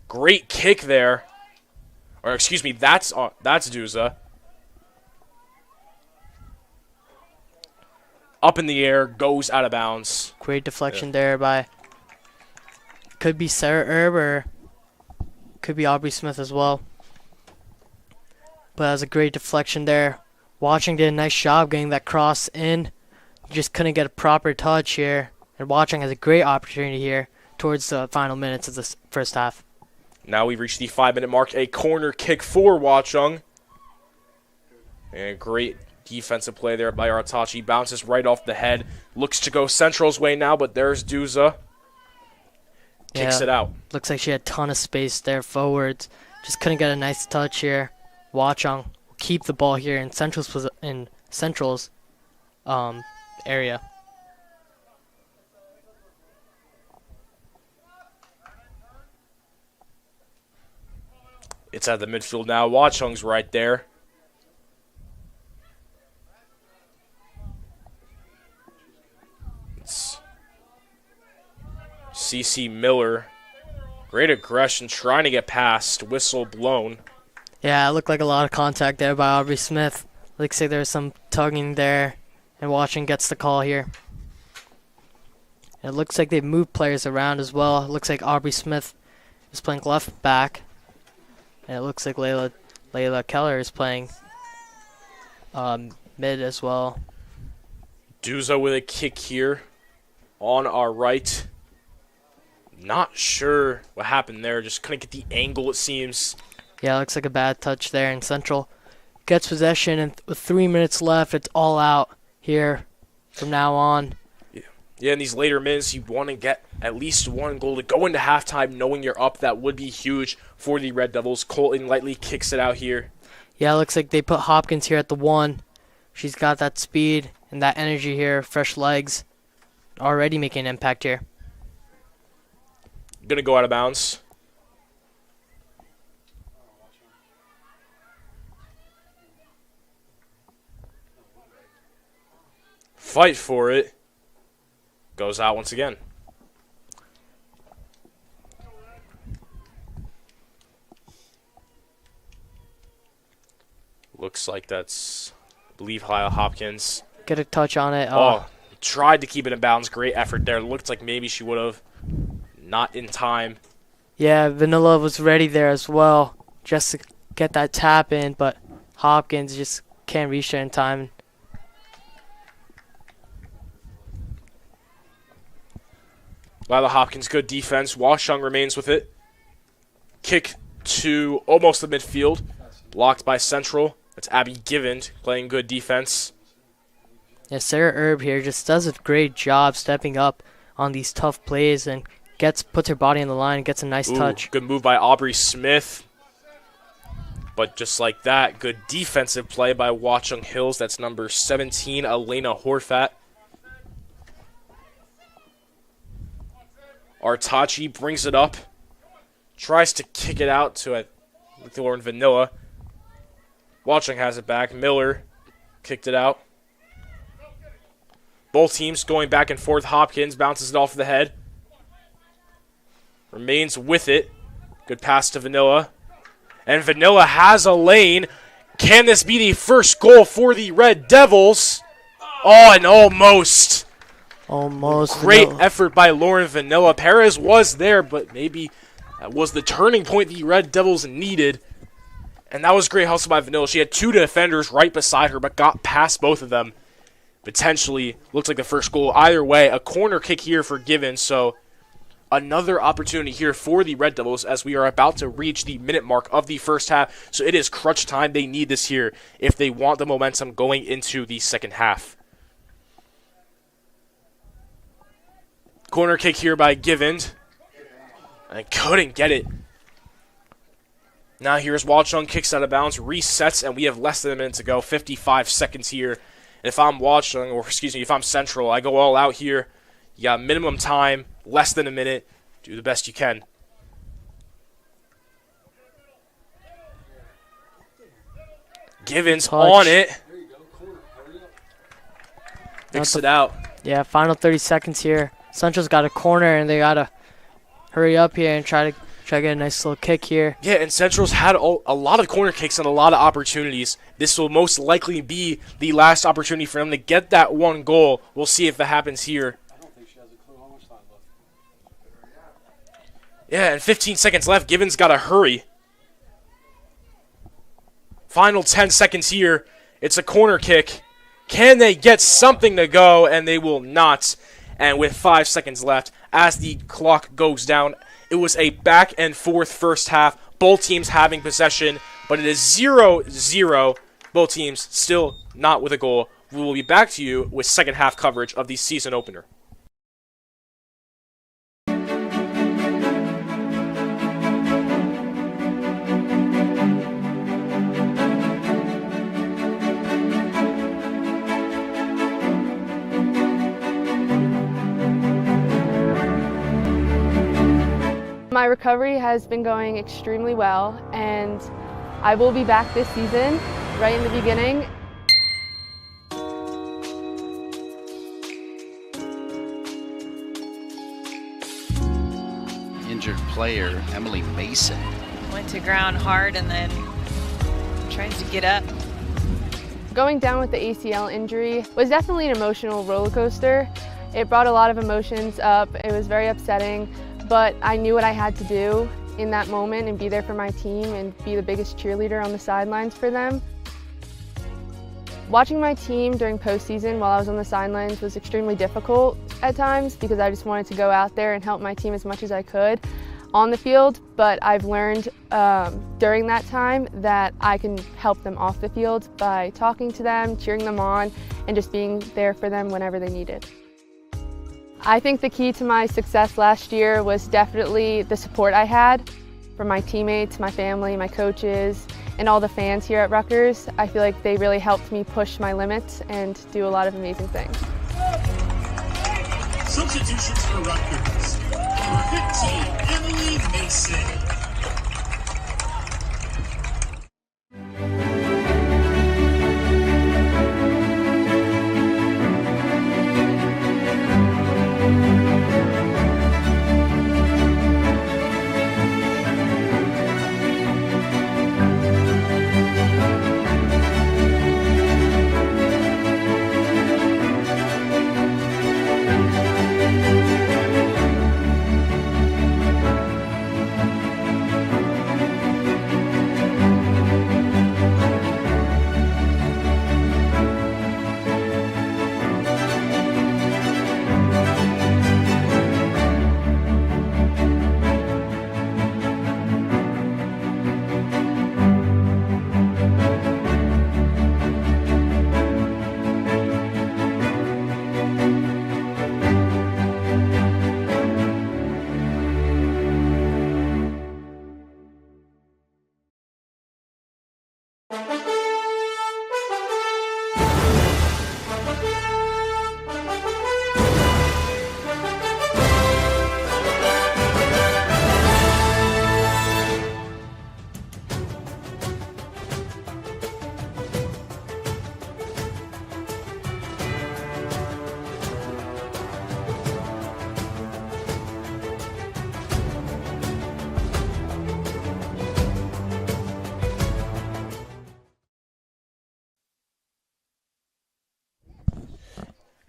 Great kick there. Or excuse me, that's Dusa. Up in the air, goes out of bounds. Great deflection there by, could be Sarah Erb or could be Aubrey Smith as well. But that was a great deflection there. Watchung did a nice job getting that cross in. Just couldn't get a proper touch here. And Watchung has a great opportunity here towards the final minutes of this first half. Now we've reached the 5-minute mark. A corner kick for Watchung. And great defensive play there by Artachi. Bounces right off the head. Looks to go Central's way now, but there's Dusa. Kicks it out. Looks like she had a ton of space there forwards. Just couldn't get a nice touch here. Watchung will keep the ball here in Central's area. It's at the midfield now. Watchung's right there. It's CC Miller. Great aggression, trying to get past. Whistle blown. Yeah, it looked like a lot of contact there by Aubrey Smith. Looks like there's some tugging there. And Watchung gets the call here. And it looks like they've moved players around as well. It looks like Aubrey Smith is playing left back. And it looks like Layla Keller is playing mid as well. Dusa with a kick here on our right. Not sure what happened there. Just couldn't get the angle, it seems. Yeah, it looks like a bad touch there. And Central gets possession. And with 3 minutes left, it's all out here from now on. Yeah, in these later minutes, you want to get at least one goal to go into halftime knowing you're up. That would be huge for the Red Devils. Colton lightly kicks it out here. Yeah, it looks like they put Hopkins here at the 1. She's got that speed and that energy here, fresh legs. Already making an impact here. Going to go out of bounds. Fight for it. Goes out once again. Looks like that's, I believe, Lyle Hopkins. Get a touch on it. Oh, tried to keep it in bounds. Great effort there. Looked like maybe she would have. Not in time. Yeah, Vanilla was ready there as well, just to get that tap in, but Hopkins just can't reach it in time. Lila Hopkins, good defense. Watchung remains with it. Kick to almost the midfield. Blocked by Central. That's Abby Givend playing good defense. Yeah, Sarah Erb here just does a great job stepping up on these tough plays and puts her body on the line and gets a nice touch. Good move by Aubrey Smith. But just like that, good defensive play by Watchung Hills. That's number 17, Elena Horfat. Artachi brings it up. Tries to kick it out to Lauren Vanilla. Watchung has it back. Miller kicked it out. Both teams going back and forth. Hopkins bounces it off the head. Remains with it. Good pass to Vanilla. And Vanilla has a lane. Can this be the first goal for the Red Devils? Oh, and almost. Almost. Great effort by Lauren Vanilla. Perez was there, but maybe that was the turning point the Red Devils needed. And that was great hustle by Vanilla. She had two defenders right beside her, but got past both of them. Potentially looks like the first goal. Either way, a corner kick here for Givens. So another opportunity here for the Red Devils as we are about to reach the minute mark of the first half. So it is crunch time. They need this here if they want the momentum going into the second half. Corner kick here by Givens. And couldn't get it. Now here's Watchung, kicks out of bounds, resets, and we have less than a minute to go. 55 seconds here. And if I'm Watchung, or excuse me, if I'm Central, I go all out here. You got minimum time, less than a minute. Do the best you can. Givens on it. Picks it out. Yeah, final 30 seconds here. Central's got a corner, and they got to hurry up here and try to get a nice little kick here. Yeah, and Central's had a lot of corner kicks and a lot of opportunities. This will most likely be the last opportunity for them to get that one goal. We'll see if that happens here. I don't think she has a clue how much time left. Yeah, and 15 seconds left. Givens got to hurry. Final 10 seconds here. It's a corner kick. Can they get something to go? And they will not. And with 5 seconds left, as the clock goes down, it was a back and forth first half. Both teams having possession, but it is 0-0. Both teams still not with a goal. We will be back to you with second half coverage of the season opener. My recovery has been going extremely well, and I will be back this season, right in the beginning. Injured player, Emily Mason. Went to ground hard and then tried to get up. Going down with the ACL injury was definitely an emotional roller coaster. It brought a lot of emotions up. It was very upsetting. But I knew what I had to do in that moment and be there for my team and be the biggest cheerleader on the sidelines for them. Watching my team during postseason while I was on the sidelines was extremely difficult at times because I just wanted to go out there and help my team as much as I could on the field, but I've learned during that time that I can help them off the field by talking to them, cheering them on, and just being there for them whenever they need it. I think the key to my success last year was definitely the support I had from my teammates, my family, my coaches, and all the fans here at Rutgers. I feel like they really helped me push my limits and do a lot of amazing things. Substitutions for Rutgers. Number 15, Emily Mason.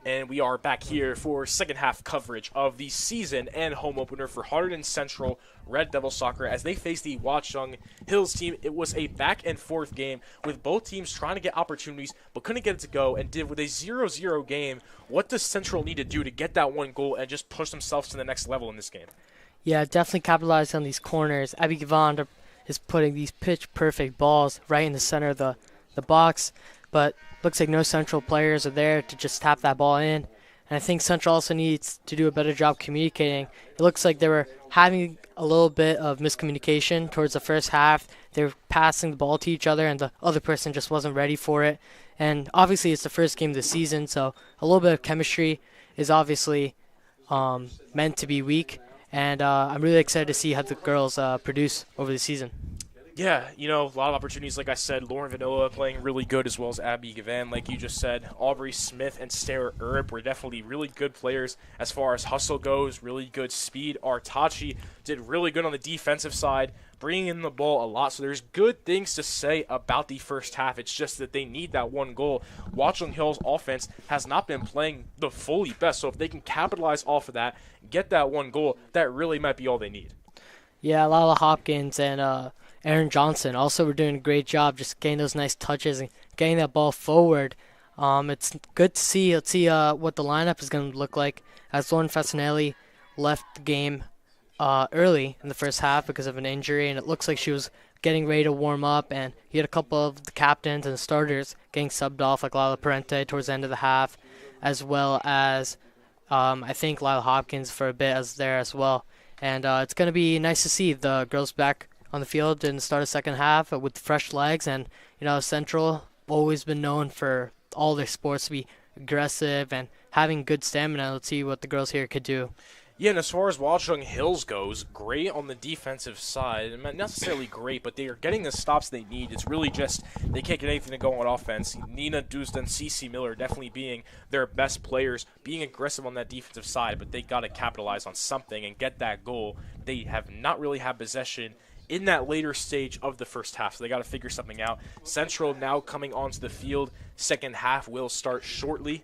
And we are back here for second half coverage of the season and home opener for Hunterdon Central Red Devil Soccer as they face the Watchung Hills team. It was a back and forth game with both teams trying to get opportunities but couldn't get it to go, and did with a 0-0 game. What does Central need to do to get that one goal and just push themselves to the next level in this game? Yeah, definitely capitalize on these corners. Abby Gavon is putting these pitch perfect balls right in the center of the box, but looks like no Central players are there to just tap that ball in. And I think Central also needs to do a better job communicating. It looks like they were having a little bit of miscommunication towards the first half. They were passing the ball to each other, and the other person just wasn't ready for it. And obviously it's the first game of the season, so a little bit of chemistry is obviously meant to be weak. And I'm really excited to see how the girls produce over the season. Yeah, a lot of opportunities. Like I said, Lauren Vanilla playing really good, as well as Abby Gavan, like you just said. Aubrey Smith and Sarah Erb were definitely really good players as far as hustle goes, really good speed. Artachi did really good on the defensive side, bringing in the ball a lot. So there's good things to say about the first half. It's just that they need that one goal. Watchung Hill's offense has not been playing the fully best, so if they can capitalize off of that, get that one goal, that really might be all they need. Yeah, Lila Hopkins and Aaron Johnson also were doing a great job just getting those nice touches and getting that ball forward. It's good to see. Let's see what the lineup is going to look like, as Lauren Fasinelli left the game early in the first half because of an injury, and it looks like she was getting ready to warm up, and you had a couple of the captains and starters getting subbed off, like Lila Parente towards the end of the half, as well as I think Lila Hopkins for a bit as there as well. And it's going to be nice to see the girls back on the field and start a second half with fresh legs. And Central always been known for all their sports to be aggressive and having good stamina. Let's see what the girls here could do. Yeah, and as far as Watchung Hills goes, great on the defensive side. Not necessarily great, but they are getting the stops they need. It's really just they can't get anything to go on offense. Nina Dusda and Cece Miller definitely being their best players, being aggressive on that defensive side, but they got to capitalize on something and get that goal. They have not really had possession in that later stage of the first half, so they got to figure something out. Central now coming onto the field. Second half will start shortly.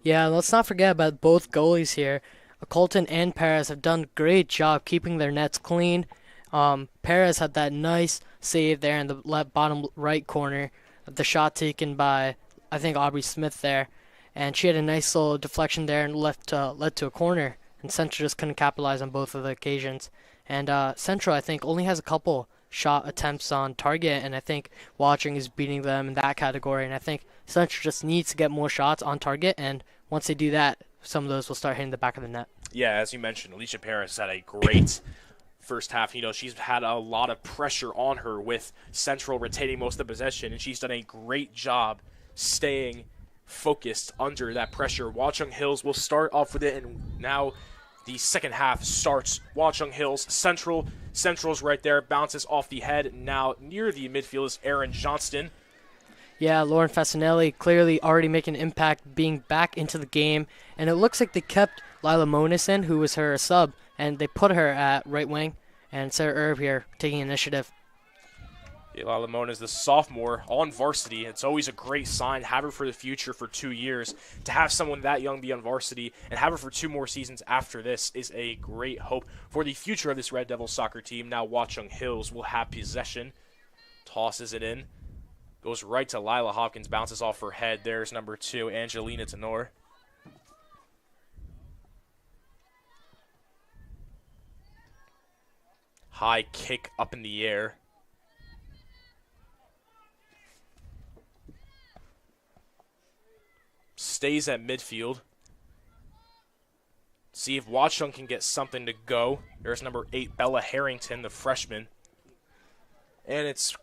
Yeah, let's not forget about both goalies here. Colton and Perez have done a great job keeping their nets clean. Perez had that nice save there in the bottom right corner, the shot taken by, I think, Aubrey Smith there. And she had a nice little deflection there and led to a corner. And Central just couldn't capitalize on both of the occasions. And Central, I think, only has a couple shot attempts on target, and I think Watchung is beating them in that category. And I think Central just needs to get more shots on target, and once they do that, some of those will start hitting the back of the net. Yeah, as you mentioned, Alicia Perez had a great first half. She's had a lot of pressure on her with Central retaining most of the possession, and she's done a great job staying focused under that pressure. Watchung Hills will start off with it, and now the second half starts. Watchung Hills, Central's right there, bounces off the head. Now near the midfield is Aaron Johnston. Yeah, Lauren Fasinelli clearly already making an impact being back into the game. And it looks like they kept Lila Monison, who was her sub, and they put her at right wing. And Sarah Erb here taking initiative. Yeah, Lila Mona is the sophomore on varsity. It's always a great sign. Have her for the future for 2 years. To have someone that young be on varsity and have her for 2 more seasons after this is a great hope for the future of this Red Devil soccer team. Now Watchung Hills will have possession. Tosses it in. Goes right to Lila Hopkins. Bounces off her head. There's number 2, Angelina Tenor. High kick up in the air. Stays at midfield. See if Watchung can get something to go. There's number 8, Bella Harrington, the freshman. And it's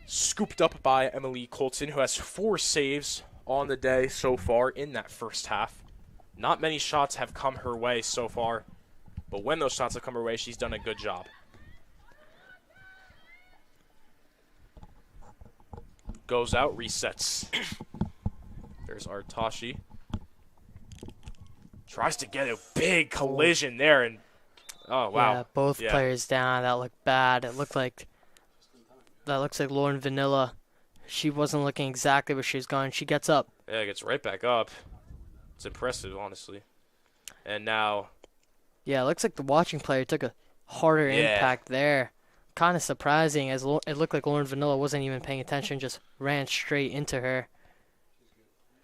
scooped up by Emily Colton, who has 4 saves on the day so far in that first half. Not many shots have come her way so far, but when those shots have come her way, she's done a good job. Goes out, resets. There's Artashi. Tries to get a big collision there, and oh wow! Yeah, both players down. That looked bad. It looked like that looks like Lauren Vanilla She wasn't looking exactly where she was going. She gets up. Yeah, gets right back up. It's impressive, honestly. And now... Yeah, it looks like the Watchung player took a harder impact there. Kind of surprising, as it looked like Lauren Vanilla wasn't even paying attention, just ran straight into her.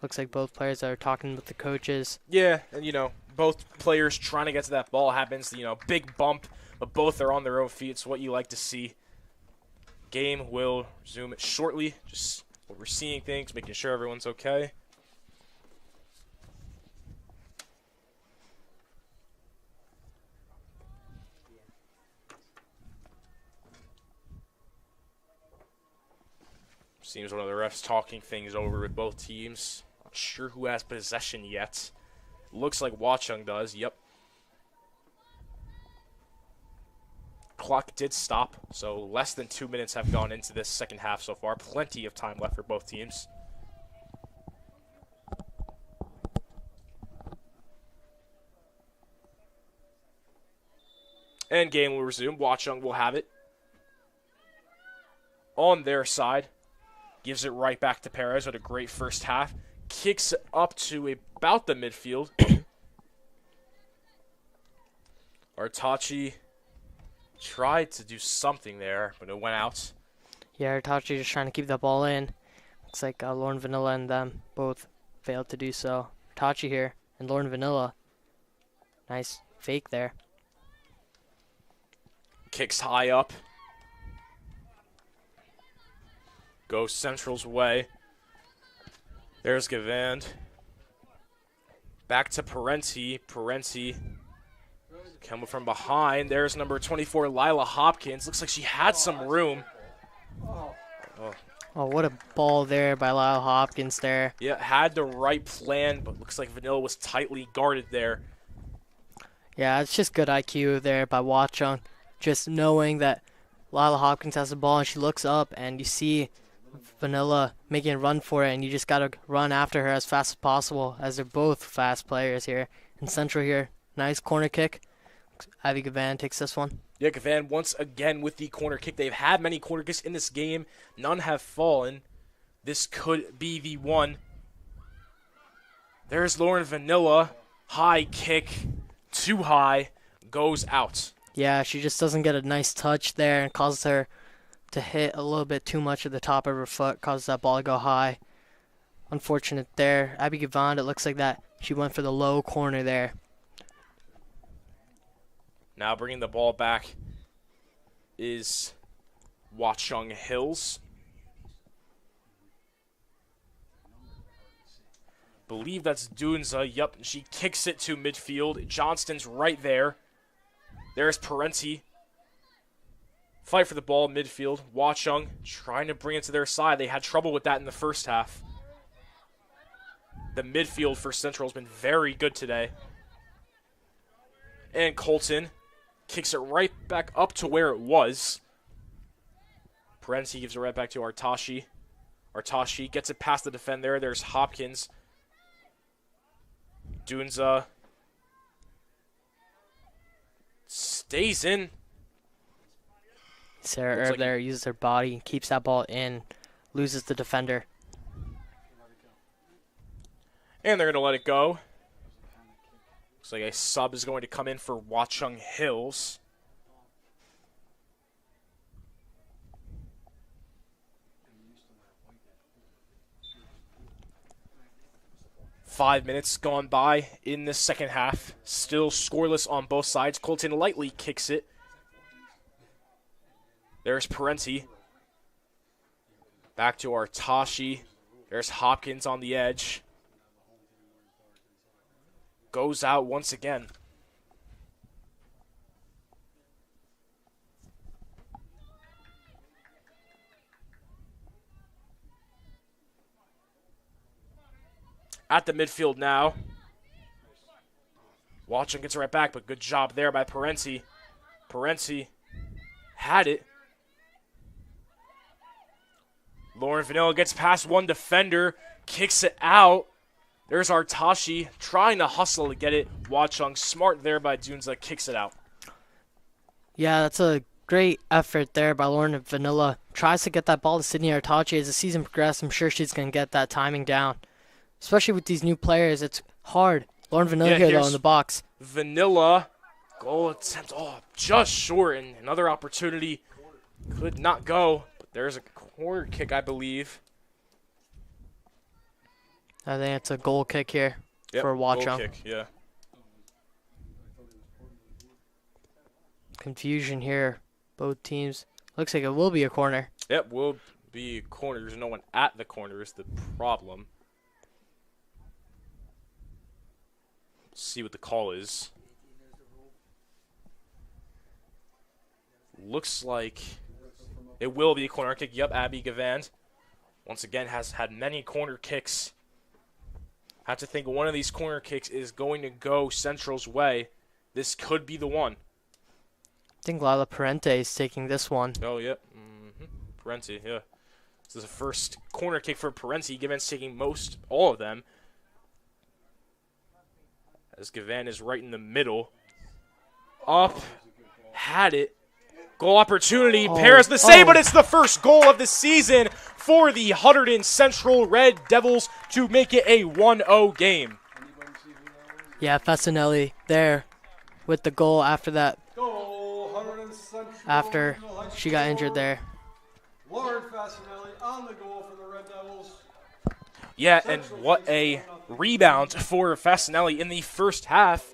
Looks like both players are talking with the coaches. Yeah, and, you know, both players trying to get to that ball happens. You know, big bump, but both are on their own feet. It's what you like to see. Game will resume shortly. Just what we're seeing things, making sure everyone's okay. Seems one of the refs talking things over with both teams. Not sure who has possession yet. Looks like Watchung does. Yep. Clock did stop, so less than 2 minutes have gone into this second half so far. Plenty of time left for both teams. And game will resume. Watchung will have it on their side. Gives it right back to Perez with a great first half. Kicks it up to about the midfield. Artachi tried to do something there, but it went out. Yeah, Artachi just trying to keep that ball in. Looks like Lauren Vanilla and them both failed to do so. Artachi here and Lauren Vanilla. Nice fake there. Kicks high up. Goes Central's way. There's Gavand. Back to Parenti. Parenti coming from behind. There's number 24, Lila Hopkins. Looks like she had some room. Oh, what a ball there by Lila Hopkins there. Yeah, had the right plan, but looks like Vanilla was tightly guarded there. Yeah, it's just good IQ there by Watchung. Just knowing that Lila Hopkins has the ball and she looks up and you see Vanilla making a run for it, and you just got to run after her as fast as possible, as they're both fast players here. And Central here, nice corner kick. Ivy Gavan takes this one. Yeah, Gavan once again with the corner kick. They've had many corner kicks in this game. None have fallen. This could be the one. There's Lauren Vanilla. High kick. Too high. Goes out. Yeah, she just doesn't get a nice touch there and causes her to hit a little bit too much at the top of her foot, causes that ball to go high. Unfortunate there. Abby Gavand, it looks like that she went for the low corner there. Now bringing the ball back is Watchung Hills. Believe that's Dunza. Yep, she kicks it to midfield. Johnston's right there. There's Parenti. Fight for the ball, midfield. Watchung trying to bring it to their side. They had trouble with that in the first half. The midfield for Central has been very good today. And Colton kicks it right back up to where it was. Parenti gives it right back to Artashi. Artashi gets it past the defender. There's Hopkins. Dunza stays in. Sarah Erb there uses her body and keeps that ball in. Loses the defender. And they're going to let it go. Looks like a sub is going to come in for Watchung Hills. Five minutes gone by in the second half. Still scoreless on both sides. Colton lightly kicks it. There's Parenti. Back to Artashi. There's Hopkins on the edge. Goes out once again. At the midfield now. Watchung gets it right back, but good job there by Parenti. Parenti had it. Lauren Vanilla gets past one defender, kicks it out. There's Artashi trying to hustle to get it. Watchung, smart there by Dunza, kicks it out. Yeah, that's a great effort there by Lauren Vanilla, tries to get that ball to Sydney Artachi as the season progresses. I'm sure she's going to get that timing down. Especially with these new players, it's hard. Lauren Vanilla here, though, in the box. Vanilla, goal attempt, just short, and another opportunity could not go. But there's a corner kick, I believe. I think it's a goal kick here for Watchung. Goal kick, yeah. Confusion here, both teams. Looks like it will be a corner. Yep, will be a corner. There's no one at the corner is the problem. See what the call is. Looks like it will be a corner kick. Yep, Abby Gavand once again has had many corner kicks. I have to think one of these corner kicks is going to go Central's way. This could be the one. I think Lila Parente is taking this one. Oh, yep. Parente, yeah. This is the first corner kick for Parente. Gavand's taking all of them. As Gavand is right in the middle. Up. Had it. Goal opportunity. Perez the save, but it's the first goal of the season for the Hunterdon Central Red Devils to make it a 1-0 game. Yeah, Fasinelli there with the goal after that. After she got injured there. Lauren Fasinelli on the goal for the Red Devils. Yeah, and what a rebound for Fasinelli in the first half.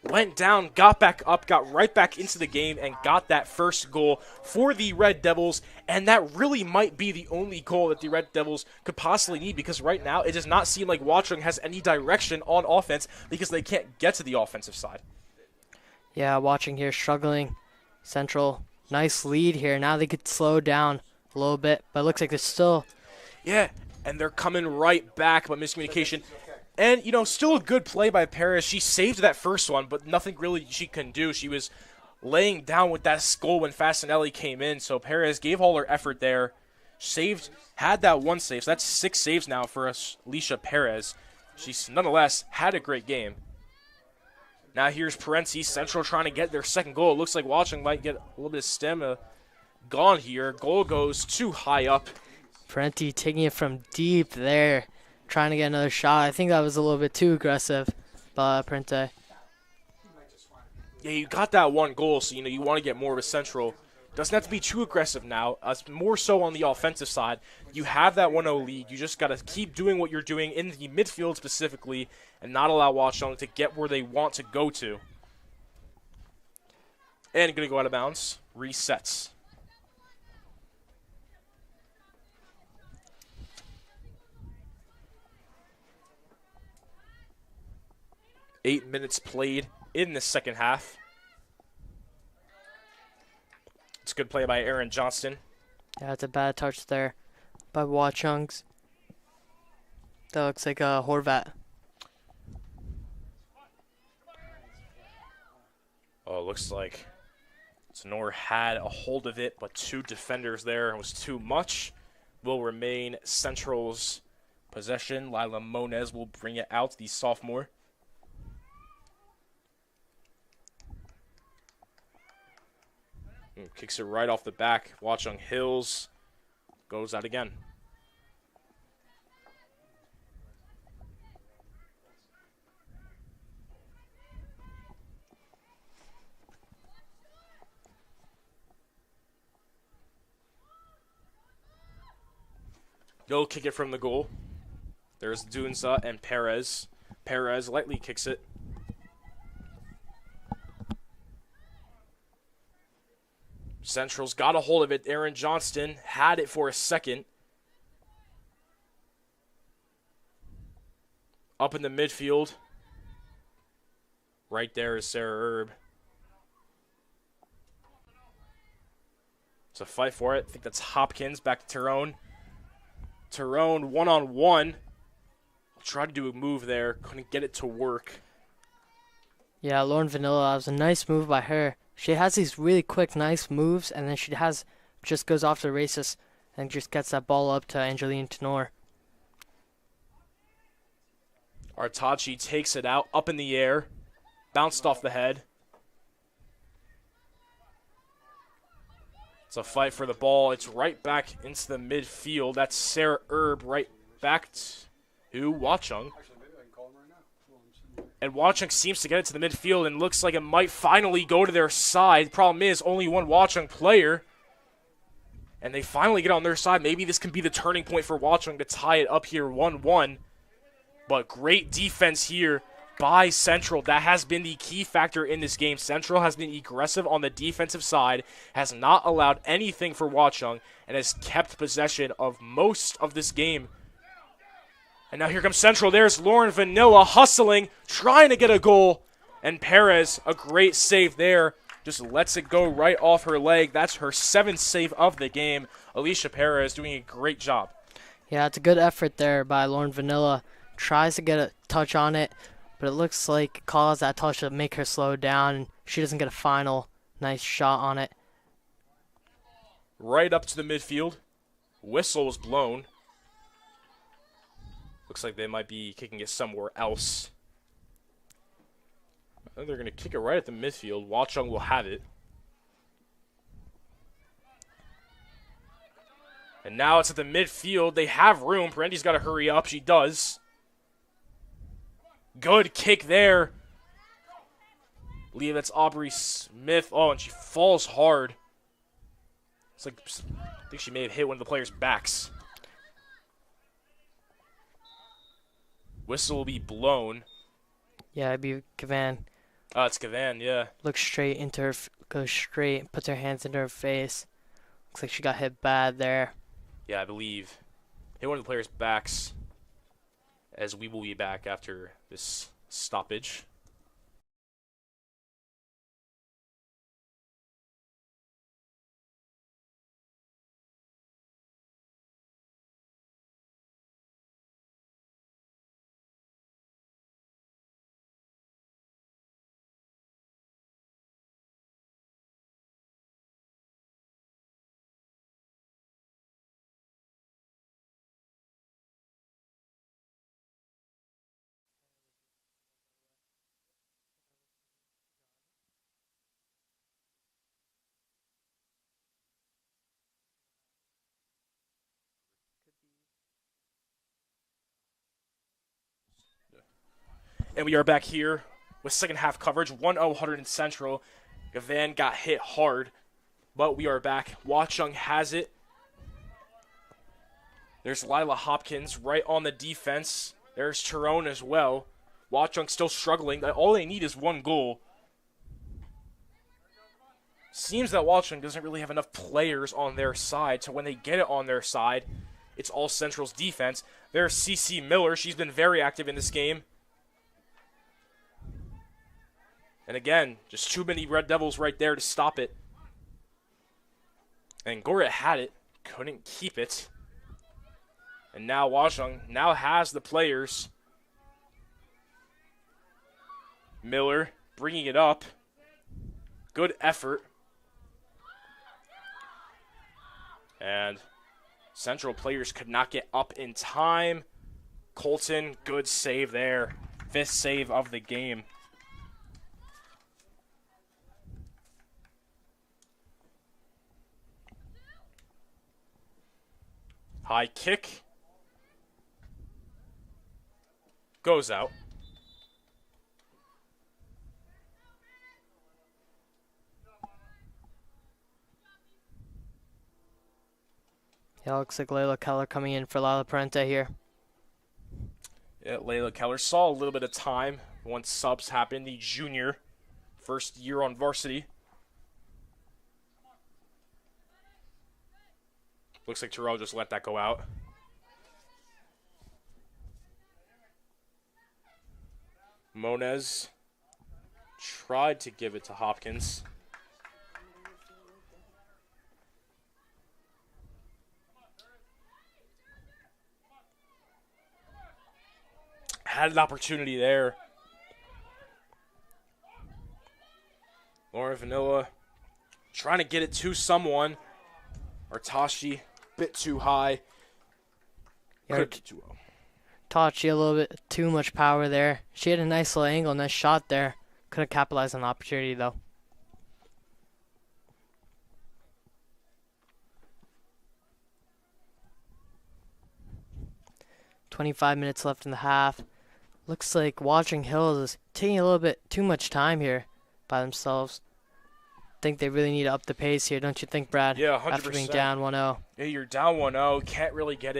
Went down, got back up, got right back into the game, and got that first goal for the Red Devils. And that really might be the only goal that the Red Devils could possibly need, because right now it does not seem like Watchung has any direction on offense because they can't get to the offensive side. Yeah, Watchung here struggling. Central, nice lead here. Now they could slow down a little bit, but it looks like they're still... Yeah, and they're coming right back, but miscommunication. And, still a good play by Paris. She saved that first one, but nothing really she can do. She was laying down with that goal when Fasinelli came in, so Perez gave all her effort there. Had that one save, so that's 6 saves now for Alicia Perez. She's nonetheless had a great game. Now here's Parente, Central trying to get their second goal. It looks like Watchung might get a little bit of stamina gone here. Goal goes too high up. Parente taking it from deep there, trying to get another shot. I think that was a little bit too aggressive by Parente. Yeah, you got that one goal, so you want to get more of a Central. Doesn't have to be too aggressive now. More so on the offensive side. You have that 1-0 lead. You just got to keep doing what you're doing in the midfield specifically and not allow Watchung to get where they want to go to. And going to go out of bounds. Resets. Eight minutes played in the second half. It's a good play by Aaron Johnston. Yeah, it's a bad touch there by Watchung's. That looks like a Horvat. Oh, it looks like Sonor had a hold of it, but 2 defenders there. It was too much. Will remain Central's possession. Lila Moniz will bring it out, the sophomore. Kicks it right off the back. Watchung Hills goes out again. They'll kick it from the goal. There's Dunza and Perez. Perez lightly kicks it. Central's got a hold of it. Aaron Johnston had it for a second. Up in the midfield. Right there is Sarah Erb. It's a fight for it. I think that's Hopkins. Back to Tyrone. Tyrone one-on-one. Tried to do a move there. Couldn't get it to work. Yeah, Lauren Vanilla, that was a nice move by her. She has these really quick, nice moves, and then she just goes off the races and just gets that ball up to Angeline Tenor. Artachi takes it out, up in the air, bounced off the head. It's a fight for the ball. It's right back into the midfield. That's Sarah Erb right back to Watchung. And Watchung seems to get it to the midfield and looks like it might finally go to their side. Problem is, only one Watchung player. And they finally get on their side. Maybe this can be the turning point for Watchung to tie it up here 1-1. But great defense here by Central. That has been the key factor in this game. Central has been aggressive on the defensive side, has not allowed anything for Watchung, and has kept possession of most of this game. And now here comes Central. There's Lauren Vanilla hustling, trying to get a goal. And Perez, a great save there. Just lets it go right off her leg. That's her 7th save of the game. Alicia Perez doing a great job. Yeah, it's a good effort there by Lauren Vanilla. Tries to get a touch on it, but it looks like it caused that touch to make her slow down, and she doesn't get a final nice shot on it. Right up to the midfield. Whistle was blown. Looks like they might be kicking it somewhere else. They're going to kick it right at the midfield. Watchung will have it. And now it's at the midfield. They have room. Parente's got to hurry up. She does. Good kick there. I believe that's Aubrey Smith. Oh, and she falls hard. It's like, I think she may have hit one of the players' backs. Whistle will be blown. Yeah, it'd be Gavan. Oh, it's Gavan, yeah. Looks straight into her, goes straight, puts her hands into her face. Looks like she got hit bad there. Yeah, I believe. Hit one of the players' backs, as we will be back after this stoppage. And we are back here with second half coverage. 1-0 Hunterdon Central. Gavan got hit hard, but we are back. Watchung has it. There's Lila Hopkins right on the defense. There's Tyrone as well. Watchung still struggling. All they need is one goal. Seems that Watchung doesn't really have enough players on their side, so when they get it on their side, it's all Central's defense. There's CC Miller. She's been very active in this game. And again, just too many Red Devils right there to stop it. And Goret had it, couldn't keep it. And now Watchung now has the players. Miller bringing it up. Good effort. And Central players could not get up in time. Colton, good save there. 5th save of the game. High kick. Goes out. Yeah, looks like Layla Keller coming in for Lila Parente here. Yeah, Layla Keller saw a little bit of time once subs happened. The junior, first year on varsity. Looks like Terrell just let that go out. Moniz tried to give it to Hopkins. Had an opportunity there. Lauren Vanilla trying to get it to someone. Artashi, bit too high. Yeah, Tachi a little bit too much power there. She had a nice little angle, nice shot there. Couldn't capitalize on the opportunity though. 25 minutes left in the half. Looks like Watchung Hills is taking a little bit too much time here by themselves. Think they really need to up the pace here, don't you think, Brad? Yeah, 100%. After being down 1-0. Yeah, you're down 1-0. Can't really get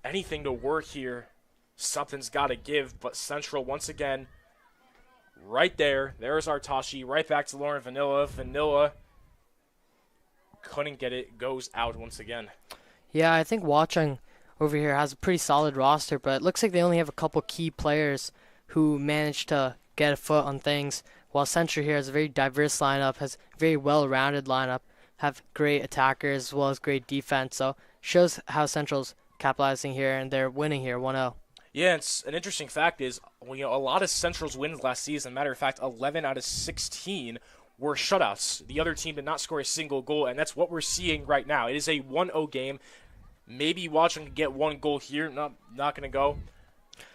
anything to work here. Something's got to give, but Central, once again, right there. There's Artashi. Right back to Lauren Vanilla. Vanilla couldn't get it. Goes out once again. Yeah, I think Watchung over here has a pretty solid roster, but it looks like they only have a couple key players who managed to get a foot on things, while Central here has a very diverse lineup, has a very well-rounded lineup, have great attackers as well as great defense. So shows how Central's capitalizing here, and they're winning here 1-0. Yeah, it's an interesting fact is, a lot of Central's wins last season, matter of fact, 11 out of 16 were shutouts. The other team did not score a single goal, and that's what we're seeing right now. It is a 1-0 game. Maybe Watchung can get one goal here. Not going to go.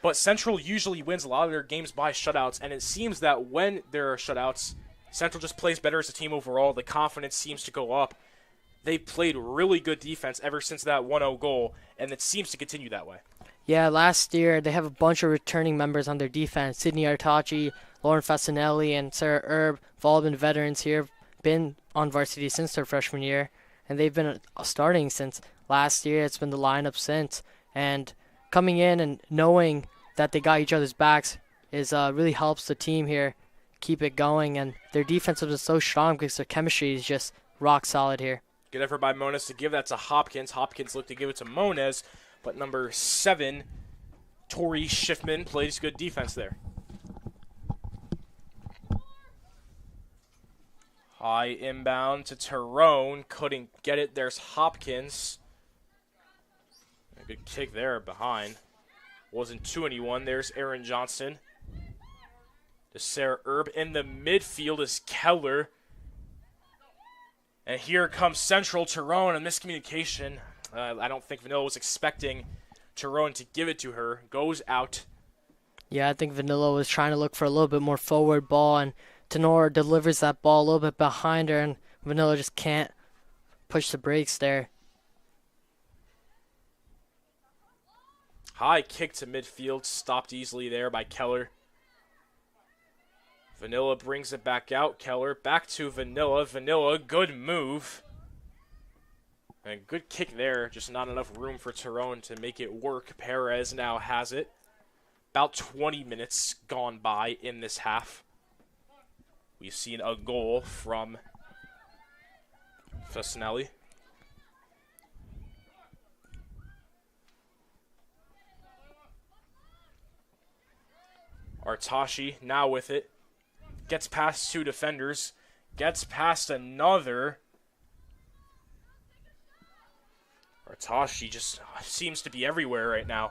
But Central usually wins a lot of their games by shutouts, and it seems that when there are shutouts, Central just plays better as a team overall. The confidence seems to go up. They've played really good defense ever since that 1-0 goal, and it seems to continue that way. Yeah, last year they have a bunch of returning members on their defense. Sydney Artachi, Lauren Fasinelli, and Sarah Erb have all been veterans here, been on varsity since their freshman year, and they've been starting since last year. It's been the lineup since, and coming in and knowing that they got each other's backs is really helps the team here keep it going, and their defense is so strong because their chemistry is just rock solid here. Good effort by Moniz to give that to Hopkins. Hopkins looked to give it to Moniz, but number 7, Tori Schiffman, plays good defense there. High inbound to Tyrone. Couldn't get it. There's Hopkins. A good kick there behind. Wasn't to anyone. There's Aaron Johnson. To Sarah Erb. In the midfield is Keller. And here comes Central. Tyrone, a miscommunication. I don't think Vanilla was expecting Tyrone to give it to her. Goes out. Yeah, I think Vanilla was trying to look for a little bit more forward ball, and Tenor delivers that ball a little bit behind her, and Vanilla just can't push the brakes there. High kick to midfield. Stopped easily there by Keller. Vanilla brings it back out. Keller back to Vanilla. Vanilla, good move. And good kick there. Just not enough room for Tyrone to make it work. Perez now has it. About 20 minutes gone by in this half. We've seen a goal from Fasinelli. Artashi now with it. Gets past 2 defenders. Gets past another. Artashi just seems to be everywhere right now.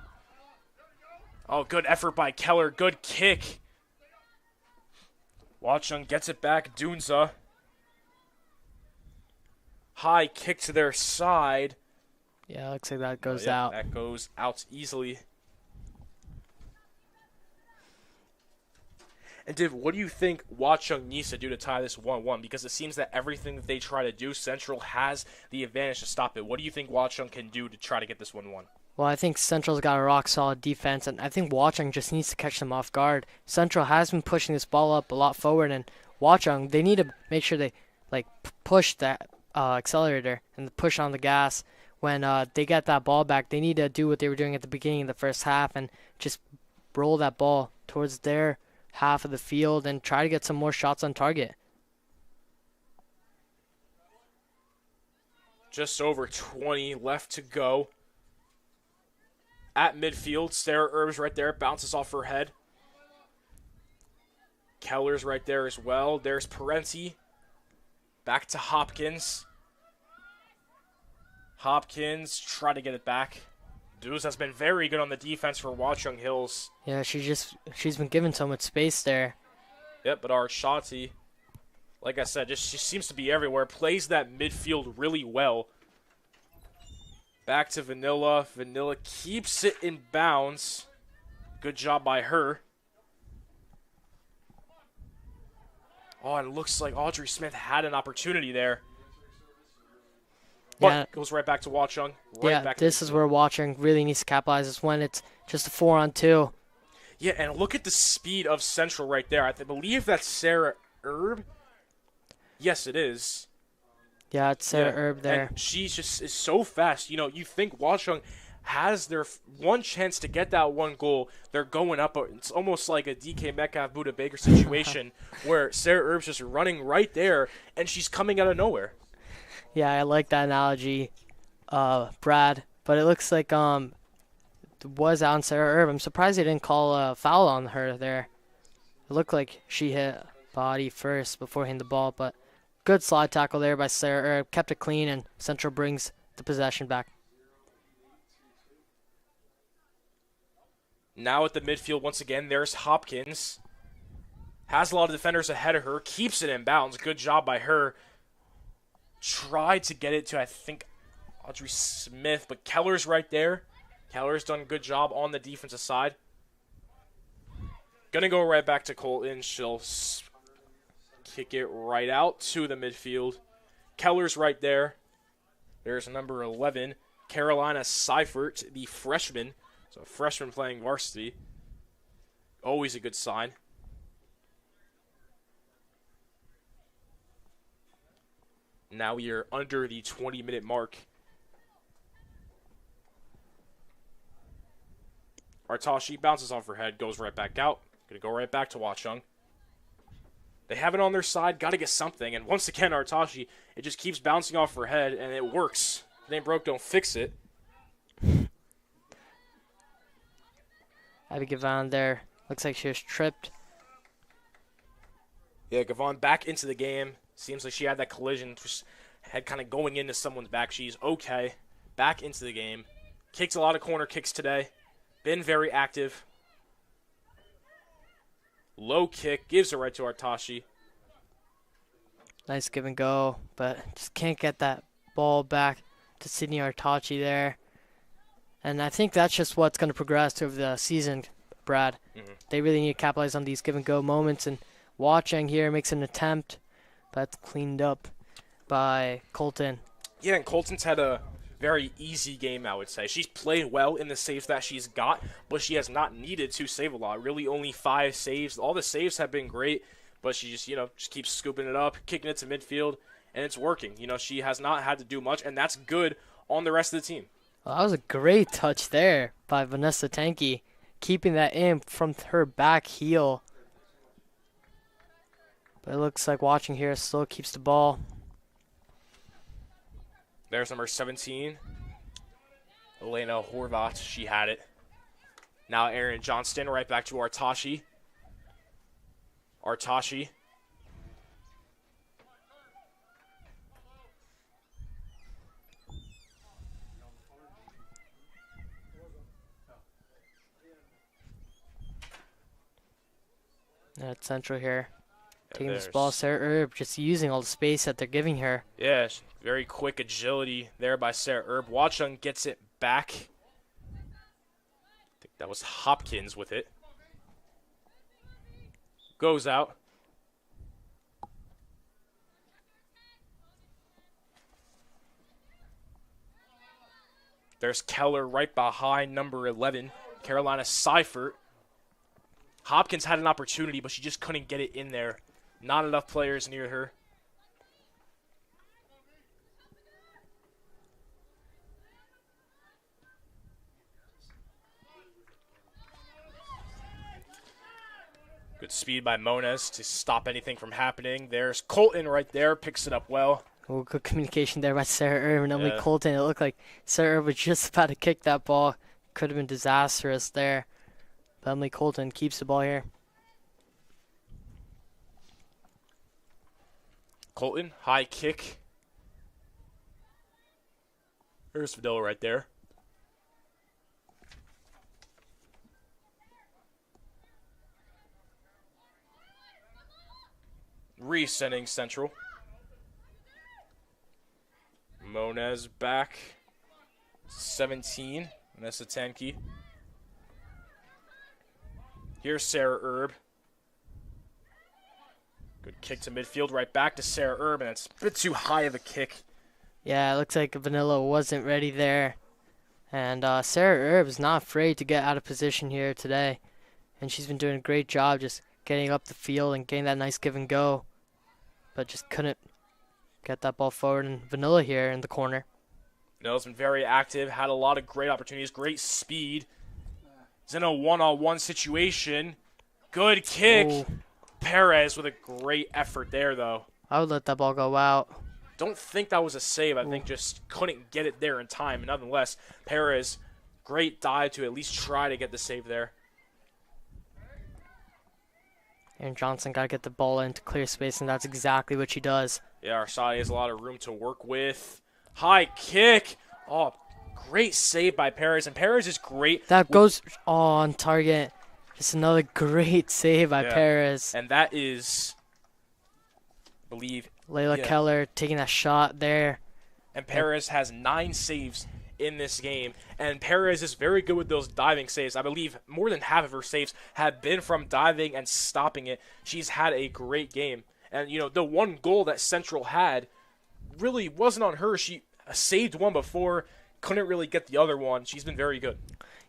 Oh, good effort by Keller. Good kick. Watchung gets it back. Dunza. High kick to their side. Yeah, looks like that goes out. That goes out easily. And Div, what do you think Watchung needs to do to tie this 1-1? Because it seems that everything that they try to do, Central has the advantage to stop it. What do you think Watchung can do to try to get this 1-1? Well, I think Central's got a rock-solid defense, and I think Watchung just needs to catch them off guard. Central has been pushing this ball up a lot forward, and Watchung, they need to make sure they push that accelerator and push on the gas. When they get that ball back, they need to do what they were doing at the beginning of the first half and just roll that ball towards their half of the field and try to get some more shots on target. Just over 20 left to go. At midfield, Sarah Erb's right there, bounces off her head. Keller's right there as well. There's Parenti. Back to Hopkins. Hopkins try to get it back. Duz has been very good on the defense for Watchung Hills. Yeah, she's been given so much space there. Yep, but our Shotzi, like I said, she seems to be everywhere. Plays that midfield really well. Back to Vanilla. Vanilla keeps it in bounds. Good job by her. Oh, and it looks like Audrey Smith had an opportunity there. But Yeah. goes right back to Watchung. This is where Watchung really needs to capitalize, is when it's just a 4-on-2. Yeah, and look at the speed of Central right there. I believe that's Sarah Erb. Yes, it is. Yeah, it's Sarah Erb there. And she just is so fast. You know, you think Watchung has their one chance to get that one goal. They're going up. It's almost like a DK Metcalf, Buda Baker situation where Sarah Erb's just running right there, and she's coming out of nowhere. Yeah, I like that analogy, Brad. But it looks like was on Sarah Erb. I'm surprised they didn't call a foul on her there. It looked like she hit body first before hitting the ball, but good slide tackle there by Sarah Erb. Kept it clean, and Central brings the possession back. Now at the midfield, once again, there's Hopkins. Has a lot of defenders ahead of her. Keeps it in bounds. Good job by her. Tried to get it to, I think, Audrey Smith, but Keller's right there. Keller's done a good job on the defensive side. Gonna go right back to Colton. She'll kick it right out to the midfield. Keller's right there. There's number 11, Carolina Seifert, the freshman. So a freshman playing varsity. Always a good sign. Now we are under the 20-minute mark. Artashi bounces off her head, goes right back out. Going to go right back to Watchung. They have it on their side, got to get something. And once again, Artashi, it just keeps bouncing off her head, and it works. If it ain't broke, don't fix it. Abby Gavon there. Looks like she was tripped. Yeah, Gavon back into the game. Seems like she had that collision, just head kind of going into someone's back. She's okay. Back into the game. Kicks a lot of corner kicks today. Been very active. Low kick. Gives it right to Artashi. Nice give and go, but just can't get that ball back to Sydney Artachi there. And I think that's just what's going to progress over the season, Brad. Mm-hmm. They really need to capitalize on these give and go moments. And Watchung here makes an attempt, but that's cleaned up by Colton. Yeah, and Colton's had a very easy game, I would say. She's played well in the saves that she's got, but she has not needed to save a lot. Really only 5 saves. All the saves have been great, but she just, just keeps scooping it up, kicking it to midfield, and it's working. She has not had to do much, and that's good on the rest of the team. Well, that was a great touch there by Vanessa Tanky, keeping that in from her back heel. But it looks like Watchung here still keeps the ball. There's number 17, Elena Horvath. She had it. Now Aaron Johnston right back to Artashi. Artashi. At Central here. Taking this ball, Sarah Erb, just using all the space that they're giving her. Yeah, very quick agility there by Sarah Erb. Watchung gets it back. I think that was Hopkins with it. Goes out. There's Keller right behind number 11, Carolina Seifert. Hopkins had an opportunity, but she just couldn't get it in there. Not enough players near her. Good speed by Moniz to stop anything from happening. There's Colton right there, picks it up well. Oh, good communication there by Sarah Erb and Emily Yeah. Colton. It looked like Sarah Erb was just about to kick that ball. Could have been disastrous there. But Emily Colton keeps the ball here. Colton, high kick. There's Vidal right there. Resending Central. Moniz back. 17. Vanessa Tanky. Here's Sarah Erb. Good kick to midfield, right back to Sarah Erb, and it's a bit too high of a kick. Yeah, it looks like Vanilla wasn't ready there. And Sarah Erb's not afraid to get out of position here today. And she's been doing a great job just getting up the field and getting that nice give and go. But just couldn't get that ball forward. And Vanilla here in the corner. Vanilla's been very active, had a lot of great opportunities, great speed. He's in a one-on-one situation. Good kick. Ooh. Perez with a great effort there, though. I would let that ball go out. Don't think that was a save. I think just couldn't get it there in time. And nonetheless, Perez, great dive to at least try to get the save there. And Johnson got to get the ball into clear space, and that's exactly what she does. Yeah, Arsadi has a lot of room to work with. High kick. Oh, great save by Perez. And Perez is great. That goes on target. Just another great save by Perez. And that is, I believe, Layla Keller taking that shot there. And Perez has 9 saves in this game. And Perez is very good with those diving saves. I believe more than half of her saves have been from diving and stopping it. She's had a great game. And, you know, the one goal that Central had really wasn't on her. She saved one before, couldn't really get the other one. She's been very good.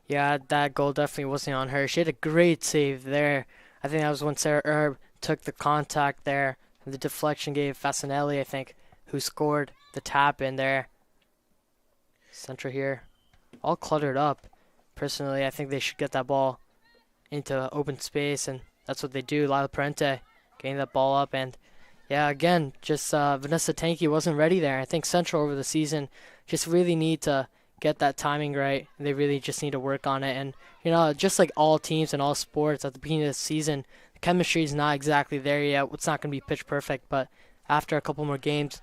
Yeah, that goal definitely wasn't on her. She had a great save there. I think that was when Sarah Erb took the contact there. And the deflection gave Fasanelli, I think, who scored the tap in there. Central here, all cluttered up. Personally, I think they should get that ball into open space, and that's what they do. Lila Parente getting that ball up, and yeah, again, just Vanessa Tanky wasn't ready there. I think Central over the season just really need to get that timing right. They really just need to work on it. And, you know, just like all teams and all sports at the beginning of the season, the chemistry is not exactly there yet. It's not going to be pitch perfect, but after a couple more games,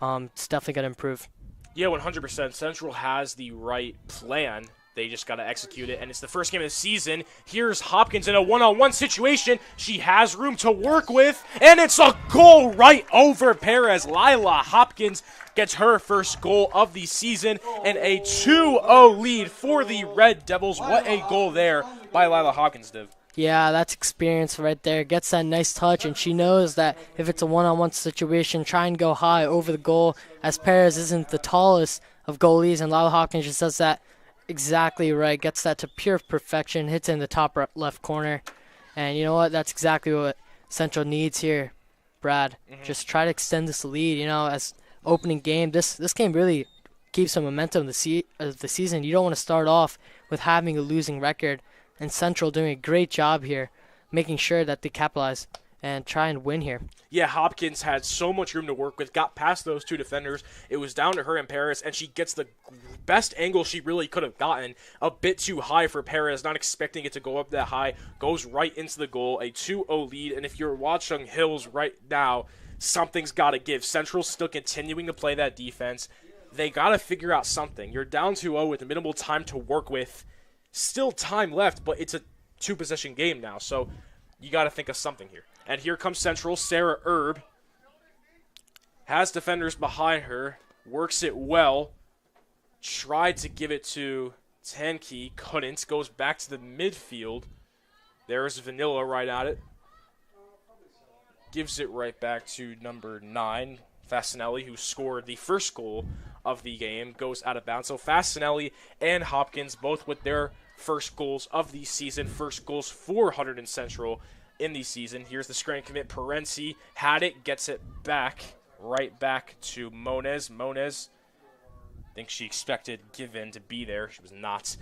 it's definitely going to improve. Yeah, 100%. Central has the right plan. They just got to execute it, and it's the first game of the season. Here's Hopkins in a one-on-one situation. She has room to work with, and it's a goal right over Perez. Lila Hopkins gets her first goal of the season, and a 2-0 lead for the Red Devils. What a goal there by Lila Hopkins, Div. Yeah, that's experience right there. Gets that nice touch, and she knows that if it's a one-on-one situation, try and go high over the goal, as Perez isn't the tallest of goalies, and Lila Hopkins just does that exactly right. Gets that to pure perfection, hits it in the top left corner. And you know what? That's exactly what Central needs here, Brad. Just try to extend this lead, you know, as opening game. This game really keeps some momentum of the season. You don't want to start off with having a losing record. And Central doing a great job here, making sure that they capitalize and try and win here. Yeah, Hopkins had so much room to work with, got past those two defenders. It was down to her and Perez, and she gets the best angle she really could have gotten. A bit too high for Perez, not expecting it to go up that high. Goes right into the goal, a 2-0 lead. And if you're Watchung Hills right now, something's got to give. Central's still continuing to play that defense. They got to figure out something. You're down 2-0 with minimal time to work with. Still time left, but it's a 2-possession game now, so you got to think of something here. And here comes Central. Sarah Erb has defenders behind her, works it well, tried to give it to Tanky, couldn't, goes back to the midfield. There's Vanilla right at it. Gives it right back to number 9, Fasanelli, who scored the first goal of the game, goes out of bounds. So Fasanelli and Hopkins both with their first goals of the season, first goals for Hunterdon Central in the season. Here's the screen commit. Parenci had it, gets it back, right back to Moniz. Moniz, I think she expected Given to be there. She was not.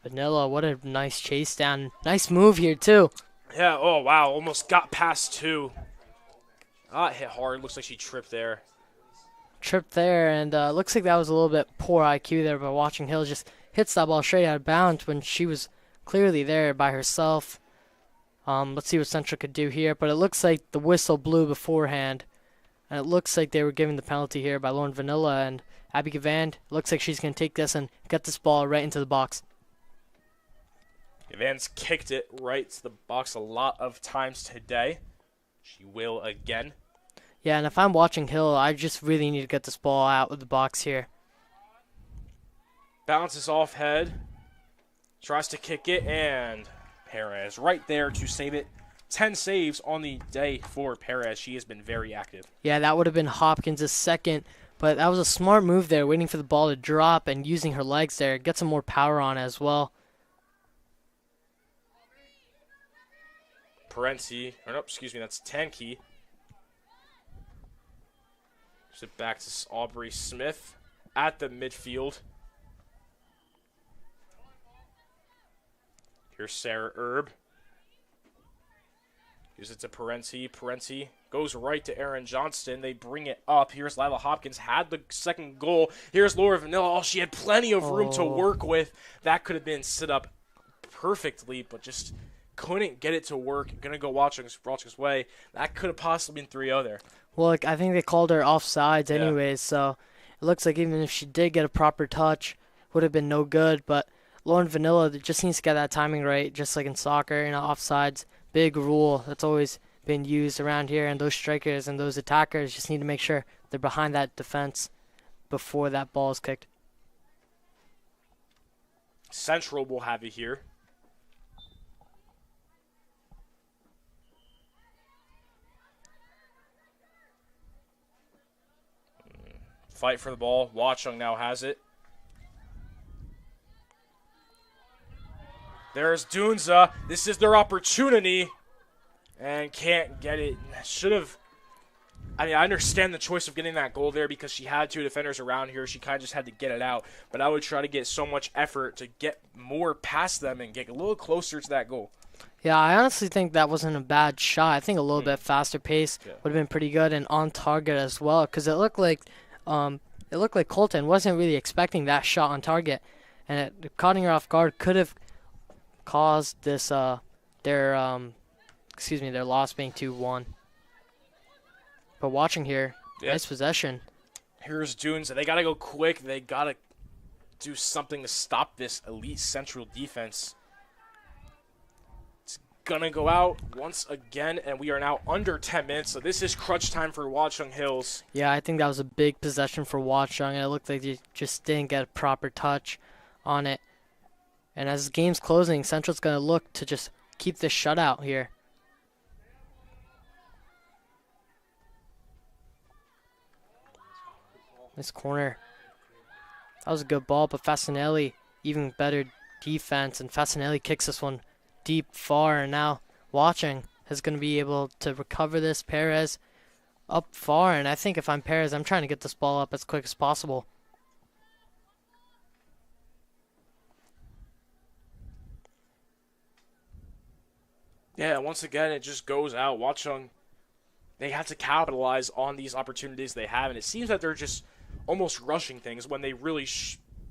Vanilla, what a nice chase down. Nice move here, too. Yeah, oh, wow, almost got past 2. Hit hard. Looks like she tripped there. Tripped there, and looks like that was a little bit poor IQ there, but Watchung Hill just hits that ball straight out of bounds when she was clearly there by herself. Let's see what Central could do here, but it looks like the whistle blew beforehand, and it looks like they were giving the penalty here by Lauren Vanilla, and Abby Gavand looks like she's going to take this and get this ball right into the box. Gavand's kicked it right to the box a lot of times today. She will again. Yeah, and if I'm Watchung Hill, I just really need to get this ball out of the box here. Bounces off head. Tries to kick it, and Perez right there to save it 10 saves on the day for Perez. She has been very active. Yeah, that would have been Hopkins' second, but that was a smart move there, waiting for the ball to drop and using her legs there. Get some more power on it as well. Parenti, or no, excuse me, that's Tankey. It back to Aubrey Smith at the midfield. Here's Sarah Erb. Gives it to Parenti. Parenti goes right to Aaron Johnston. They bring it up. Here's Lila Hopkins. Had the second goal. Here's Laura Vanilla. Oh, she had plenty of room to work with. That could have been set up perfectly, but just couldn't get it to work. Gonna go Watchung's way. That could have possibly been 3-0 there. Well, I think they called her offsides anyways, so it looks like even if she did get a proper touch, would have been no good. But Lauren Vanilla just needs to get that timing right, just like in soccer. Offsides, big rule that's always been used around here, and those strikers and those attackers just need to make sure they're behind that defense before that ball is kicked. Central will have it here. Fight for the ball. Watchung now has it. There's Dunza. This is their opportunity. And can't get it. Should have. I mean, I understand the choice of getting that goal there because she had two defenders around here. She kind of just had to get it out. But I would try to get so much effort to get more past them and get a little closer to that goal. Yeah, I honestly think that wasn't a bad shot. I think a little bit faster pace would have been pretty good and on target as well, because it looked like Colton wasn't really expecting that shot on target, and cutting her off guard could have caused this their loss being 2-1. But watching here, nice possession. Here's Dunes. They got to go quick. They got to do something to stop this elite Central defense. It's going to go out once again, and we are now under 10 minutes. So this is crunch time for Watchung Hills. Yeah, I think that was a big possession for Watchung, and it looked like they just didn't get a proper touch on it. And as the game's closing, Central's going to look to just keep this shutout here. This corner. That was a good ball, but Fasanelli, even better defense, and Fasanelli kicks this one deep far, and now Watchung is going to be able to recover this. Perez up far, and I think if I'm Perez, I'm trying to get this ball up as quick as possible. Yeah, once again, it just goes out. Watchung, they have to capitalize on these opportunities they have, and it seems that they're just almost rushing things when they really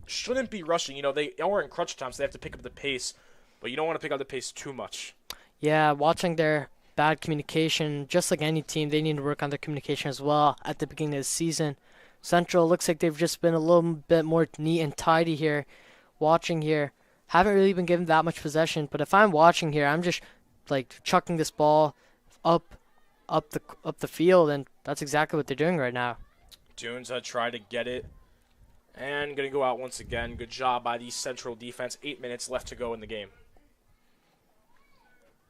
shouldn't be rushing. You know, they are in crunch time, so they have to pick up the pace, but you don't want to pick up the pace too much. Yeah, watching their bad communication, just like any team, they need to work on their communication as well at the beginning of the season. Central looks like they've just been a little bit more neat and tidy here. Watching here, haven't really been given that much possession, but if I'm watching here, I'm just like chucking this ball up the field, and that's exactly what they're doing right now. Dunes try to get it, and going to go out once again. Good job by the Central defense. 8 minutes left to go in the game.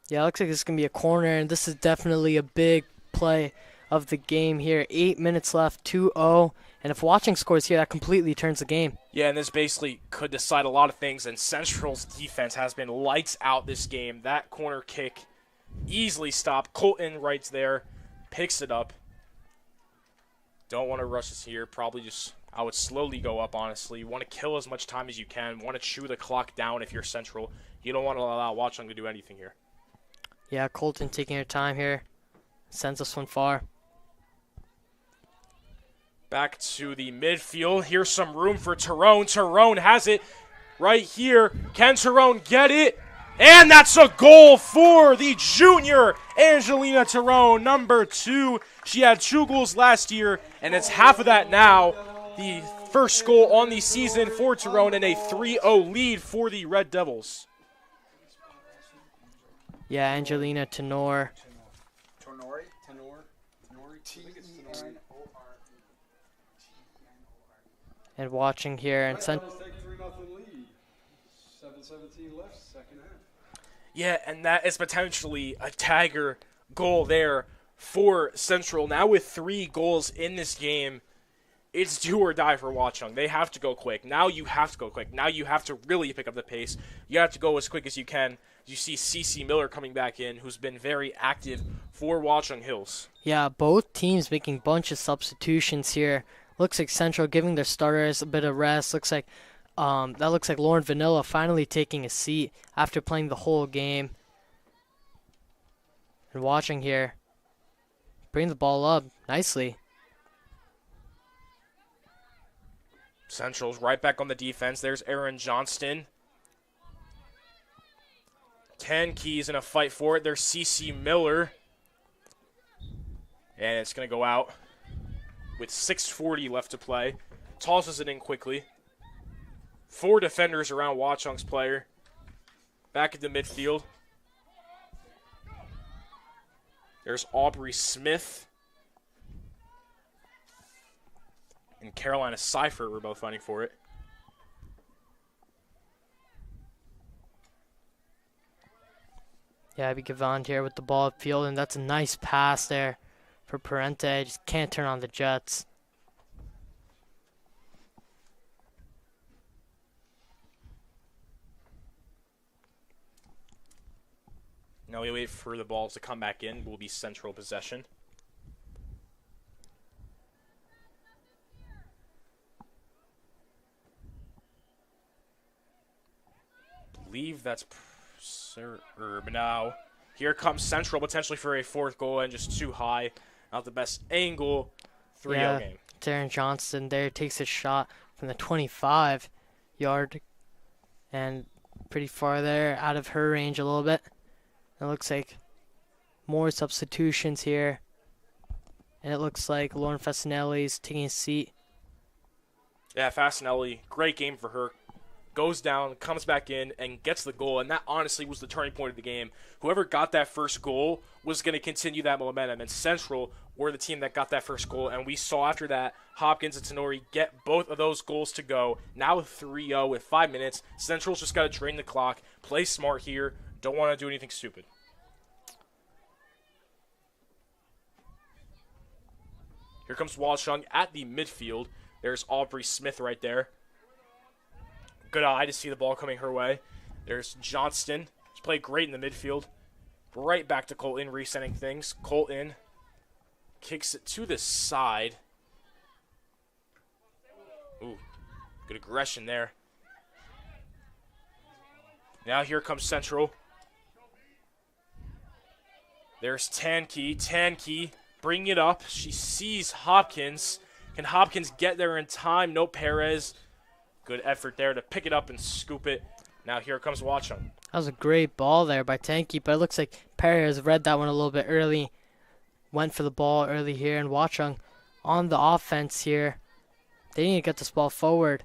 Yeah, it looks like this is going to be a corner, and this is definitely a big play of the game here. 8 minutes left, 2-0, and if Watchung scores here, that completely turns the game. Yeah, and this basically could decide a lot of things, and Central's defense has been lights out this game. That corner kick easily stopped. Colton right there, picks it up. Don't want to rush this here. Probably just, I would slowly go up, honestly. You want to kill as much time as you can. Want to chew the clock down if you're Central. You don't want to allow Watchung to do anything here. Yeah, Colton taking her time here. Sends this one far. Back to the midfield. Here's some room for Tyrone. Tyrone has it right here. Can Tyrone get it? And that's a goal for the junior Angelina Tyrone, number 2. She had 2 goals last year, and it's half of that now. The first goal on the season for Tyrone, and a 3-0 lead for the Red Devils. Yeah, Angelina Tenor. Tenor. And Watchung here, and 3-0 lead. 7:17 left, second half. Yeah, and that is potentially a Tiger goal there for Central. Now with 3 goals in this game, it's do or die for Watchung. They have to go quick. Now you have to go quick. Now you have to really pick up the pace. You have to go as quick as you can. You see CC Miller coming back in, who's been very active for Watchung Hills. Yeah, both teams making a bunch of substitutions here. Looks like Central giving their starters a bit of rest. Looks like Lauren Vanilla finally taking a seat after playing the whole game. And Watchung here, bring the ball up nicely. Central's right back on the defense. There's Aaron Johnston. 10 keys in a fight for it. There's CC Miller. And it's going to go out with 6:40 left to play. Tosses it in quickly. 4 defenders around Watchung's player. Back at the midfield. There's Aubrey Smith and Carolina Seifert were both fighting for it. Yeah, Abby Gavant here with the ball upfield, and that's a nice pass there for Parente. Just can't turn on the Jets. Now we wait for the balls to come back in. Will be Central possession. Believe that's but now here comes Central potentially for a 4th goal and just too high. Not the best angle. 3-0 game. Darren Johnston there takes a shot from the 25-yard and pretty far there, out of her range a little bit. It looks like more substitutions here. And it looks like Lauren Fasinelli's taking a seat. Yeah, Fasinelli, great game for her. Goes down, comes back in, and gets the goal. And that honestly was the turning point of the game. Whoever got that first goal was going to continue that momentum. And Central were the team that got that first goal. And we saw after that, Hopkins and Tenori get both of those goals to go. Now 3-0 with 5 minutes. Central's just got to drain the clock, play smart here. Don't want to do anything stupid. Here comes Watchung at the midfield. There's Aubrey Smith right there. Good eye to see the ball coming her way. There's Johnston. She's played great in the midfield. Right back to Colton, resetting things. Colton kicks it to the side. Ooh, good aggression there. Now here comes Central. There's Tanki. Tanki bringing it up. She sees Hopkins. Can Hopkins get there in time? No, Perez. Good effort there to pick it up and scoop it. Now here comes Watchung. That was a great ball there by Tanky, but it looks like Perez read that one a little bit early. Went for the ball early here, and Watchung on the offense here. They need to get this ball forward.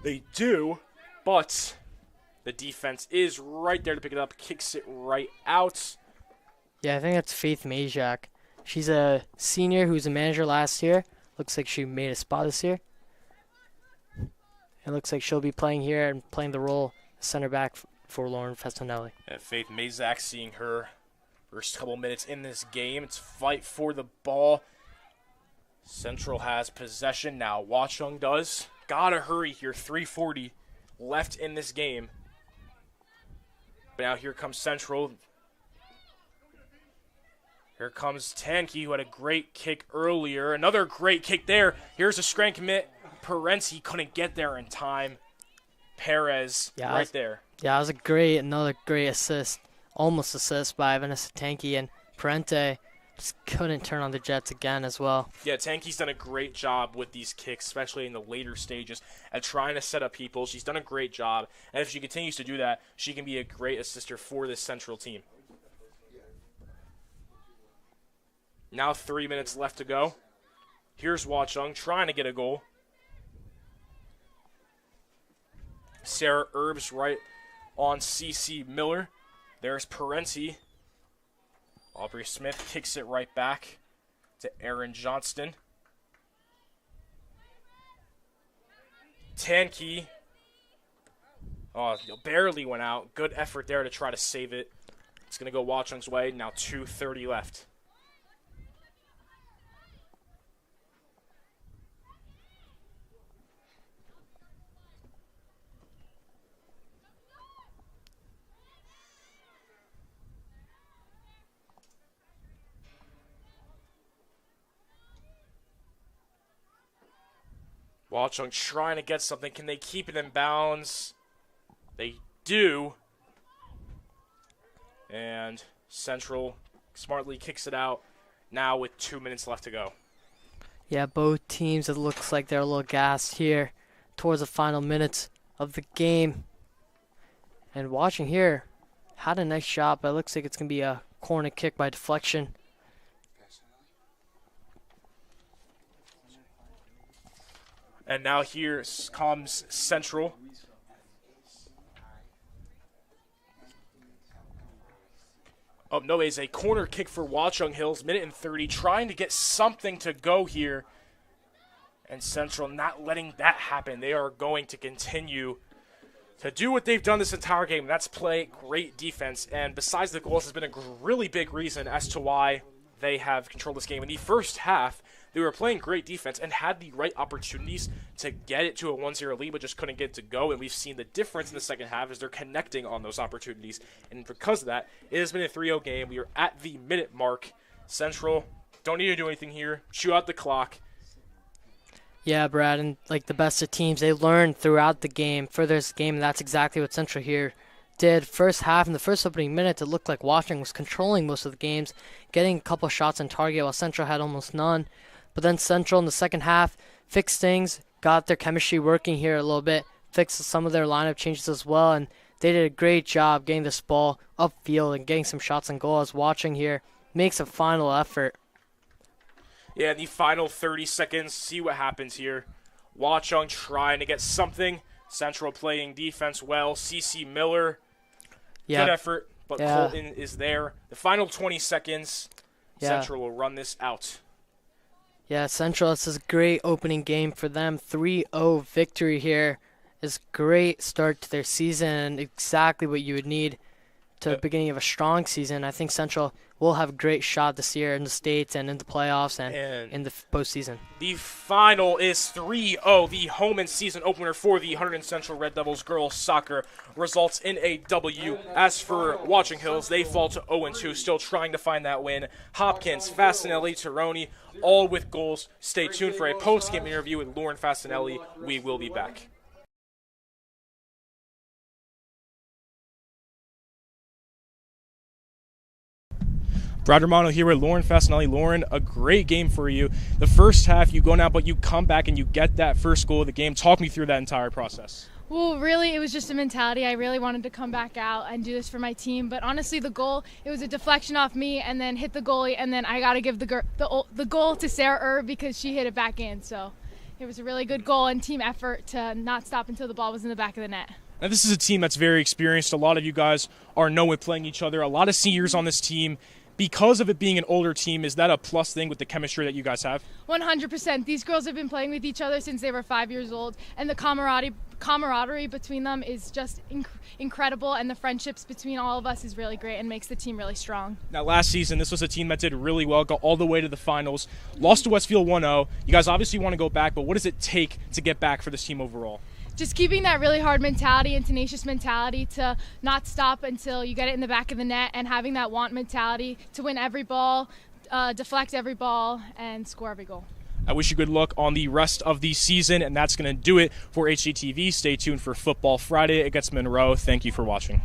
They do, but the defense is right there to pick it up. Kicks it right out. Yeah, I think that's Faith Majak. She's a senior who was a manager last year. Looks like she made a spot this year. It looks like she'll be playing here and playing the role of center back for Lauren Fasinelli. And Faith Mazak seeing her first couple minutes in this game. It's fight for the ball. Central has possession now. Watchung does. Gotta hurry here. 3:40 left in this game. But now here comes Central. Here comes Tanki, who had a great kick earlier. Another great kick there. Here's a screen commit. Parenti couldn't get there in time. Perez right there. Yeah, it was another great assist. Almost assist by Vanessa Tanki, and Parente just couldn't turn on the Jets again as well. Yeah, Tanki's done a great job with these kicks, especially in the later stages, at trying to set up people. She's done a great job, and if she continues to do that, she can be a great assister for this Central team. Now 3 minutes left to go. Here's Watchung trying to get a goal. Sarah Erbs right on CC Miller. There's Parenti. Aubrey Smith kicks it right back to Aaron Johnston. Tanki Oh, barely went out. Good effort there to try to save it. It's going to go Watchung's way. Now 2:30 left. Watchung trying to get something. Can they keep it in bounds? They do. And Central smartly kicks it out now with 2 minutes left to go. Yeah, both teams, it looks like they're a little gassed here towards the final minutes of the game. And Watchung here had a nice shot, but it looks like it's going to be a corner kick by deflection. And now here comes Central. Oh, no, it's a corner kick for Watchung Hills. Minute and 30, trying to get something to go here. And Central not letting that happen. They are going to continue to do what they've done this entire game. That's play great defense. And besides the goals, has been a really big reason as to why they have controlled this game. In the first half, they were playing great defense and had the right opportunities to get it to a 1-0 lead, but just couldn't get it to go. And we've seen the difference in the second half as they're connecting on those opportunities. And because of that, it has been a 3-0 game. We are at the minute mark. Central don't need to do anything here. Chew out the clock. Yeah, Brad, and like the best of teams, they learned throughout the game for this game, and that's exactly what Central here did. First half, in the first opening minutes, it looked like Watchung was controlling most of the games, getting a couple shots on target while Central had almost none. But then Central in the second half fixed things, got their chemistry working here a little bit, fixed some of their lineup changes as well, and they did a great job getting this ball upfield and getting some shots on goal as Watchung here makes a final effort. Yeah, the final 30 seconds, see what happens here. Watchung trying to get something. Central playing defense well. C.C. Miller, good effort, but Colton is there. The final 20 seconds, Central will run this out. Yeah, Central, this is a great opening game for them. 3-0 victory here is a great start to their season, exactly what you would need to the beginning of a strong season. I think Central will have a great shot this year in the States and in the playoffs and in the postseason. The final is 3-0. The home and season opener for the Hunterdon Central Red Devils girls soccer results in a W. As for Watchung Hills, they fall to 0-2, still trying to find that win. Hopkins, Fasinelli, Tironi, all with goals. Stay tuned for a post-game interview with Lauren Fasinelli. We will be back. Brad Romano here with Lauren Fasinelli. Lauren, a great game for you. The first half, you go now, but you come back and you get that first goal of the game. Talk me through that entire process. Well, really, it was just a mentality. I really wanted to come back out and do this for my team. But honestly, the goal, it was a deflection off me and then hit the goalie. And then I got to give the goal to Sarah Erb because she hit it back in. So it was a really good goal and team effort to not stop until the ball was in the back of the net. Now, this is a team that's very experienced. A lot of you guys are known with playing each other. A lot of seniors on this team. Because of it being an older team, is that a plus thing with the chemistry that you guys have? 100%. These girls have been playing with each other since they were 5 years old, and the camaraderie between them is just incredible, and the friendships between all of us is really great and makes the team really strong. Now, last season, this was a team that did really well, got all the way to the finals, lost to Westfield 1-0. You guys obviously want to go back, but what does it take to get back for this team overall? Just keeping that really hard mentality and tenacious mentality to not stop until you get it in the back of the net, and having that want mentality to win every ball, deflect every ball, and score every goal. I wish you good luck on the rest of the season, and that's going to do it for HGTV. Stay tuned for Football Friday against Monroe. Thank you for watching.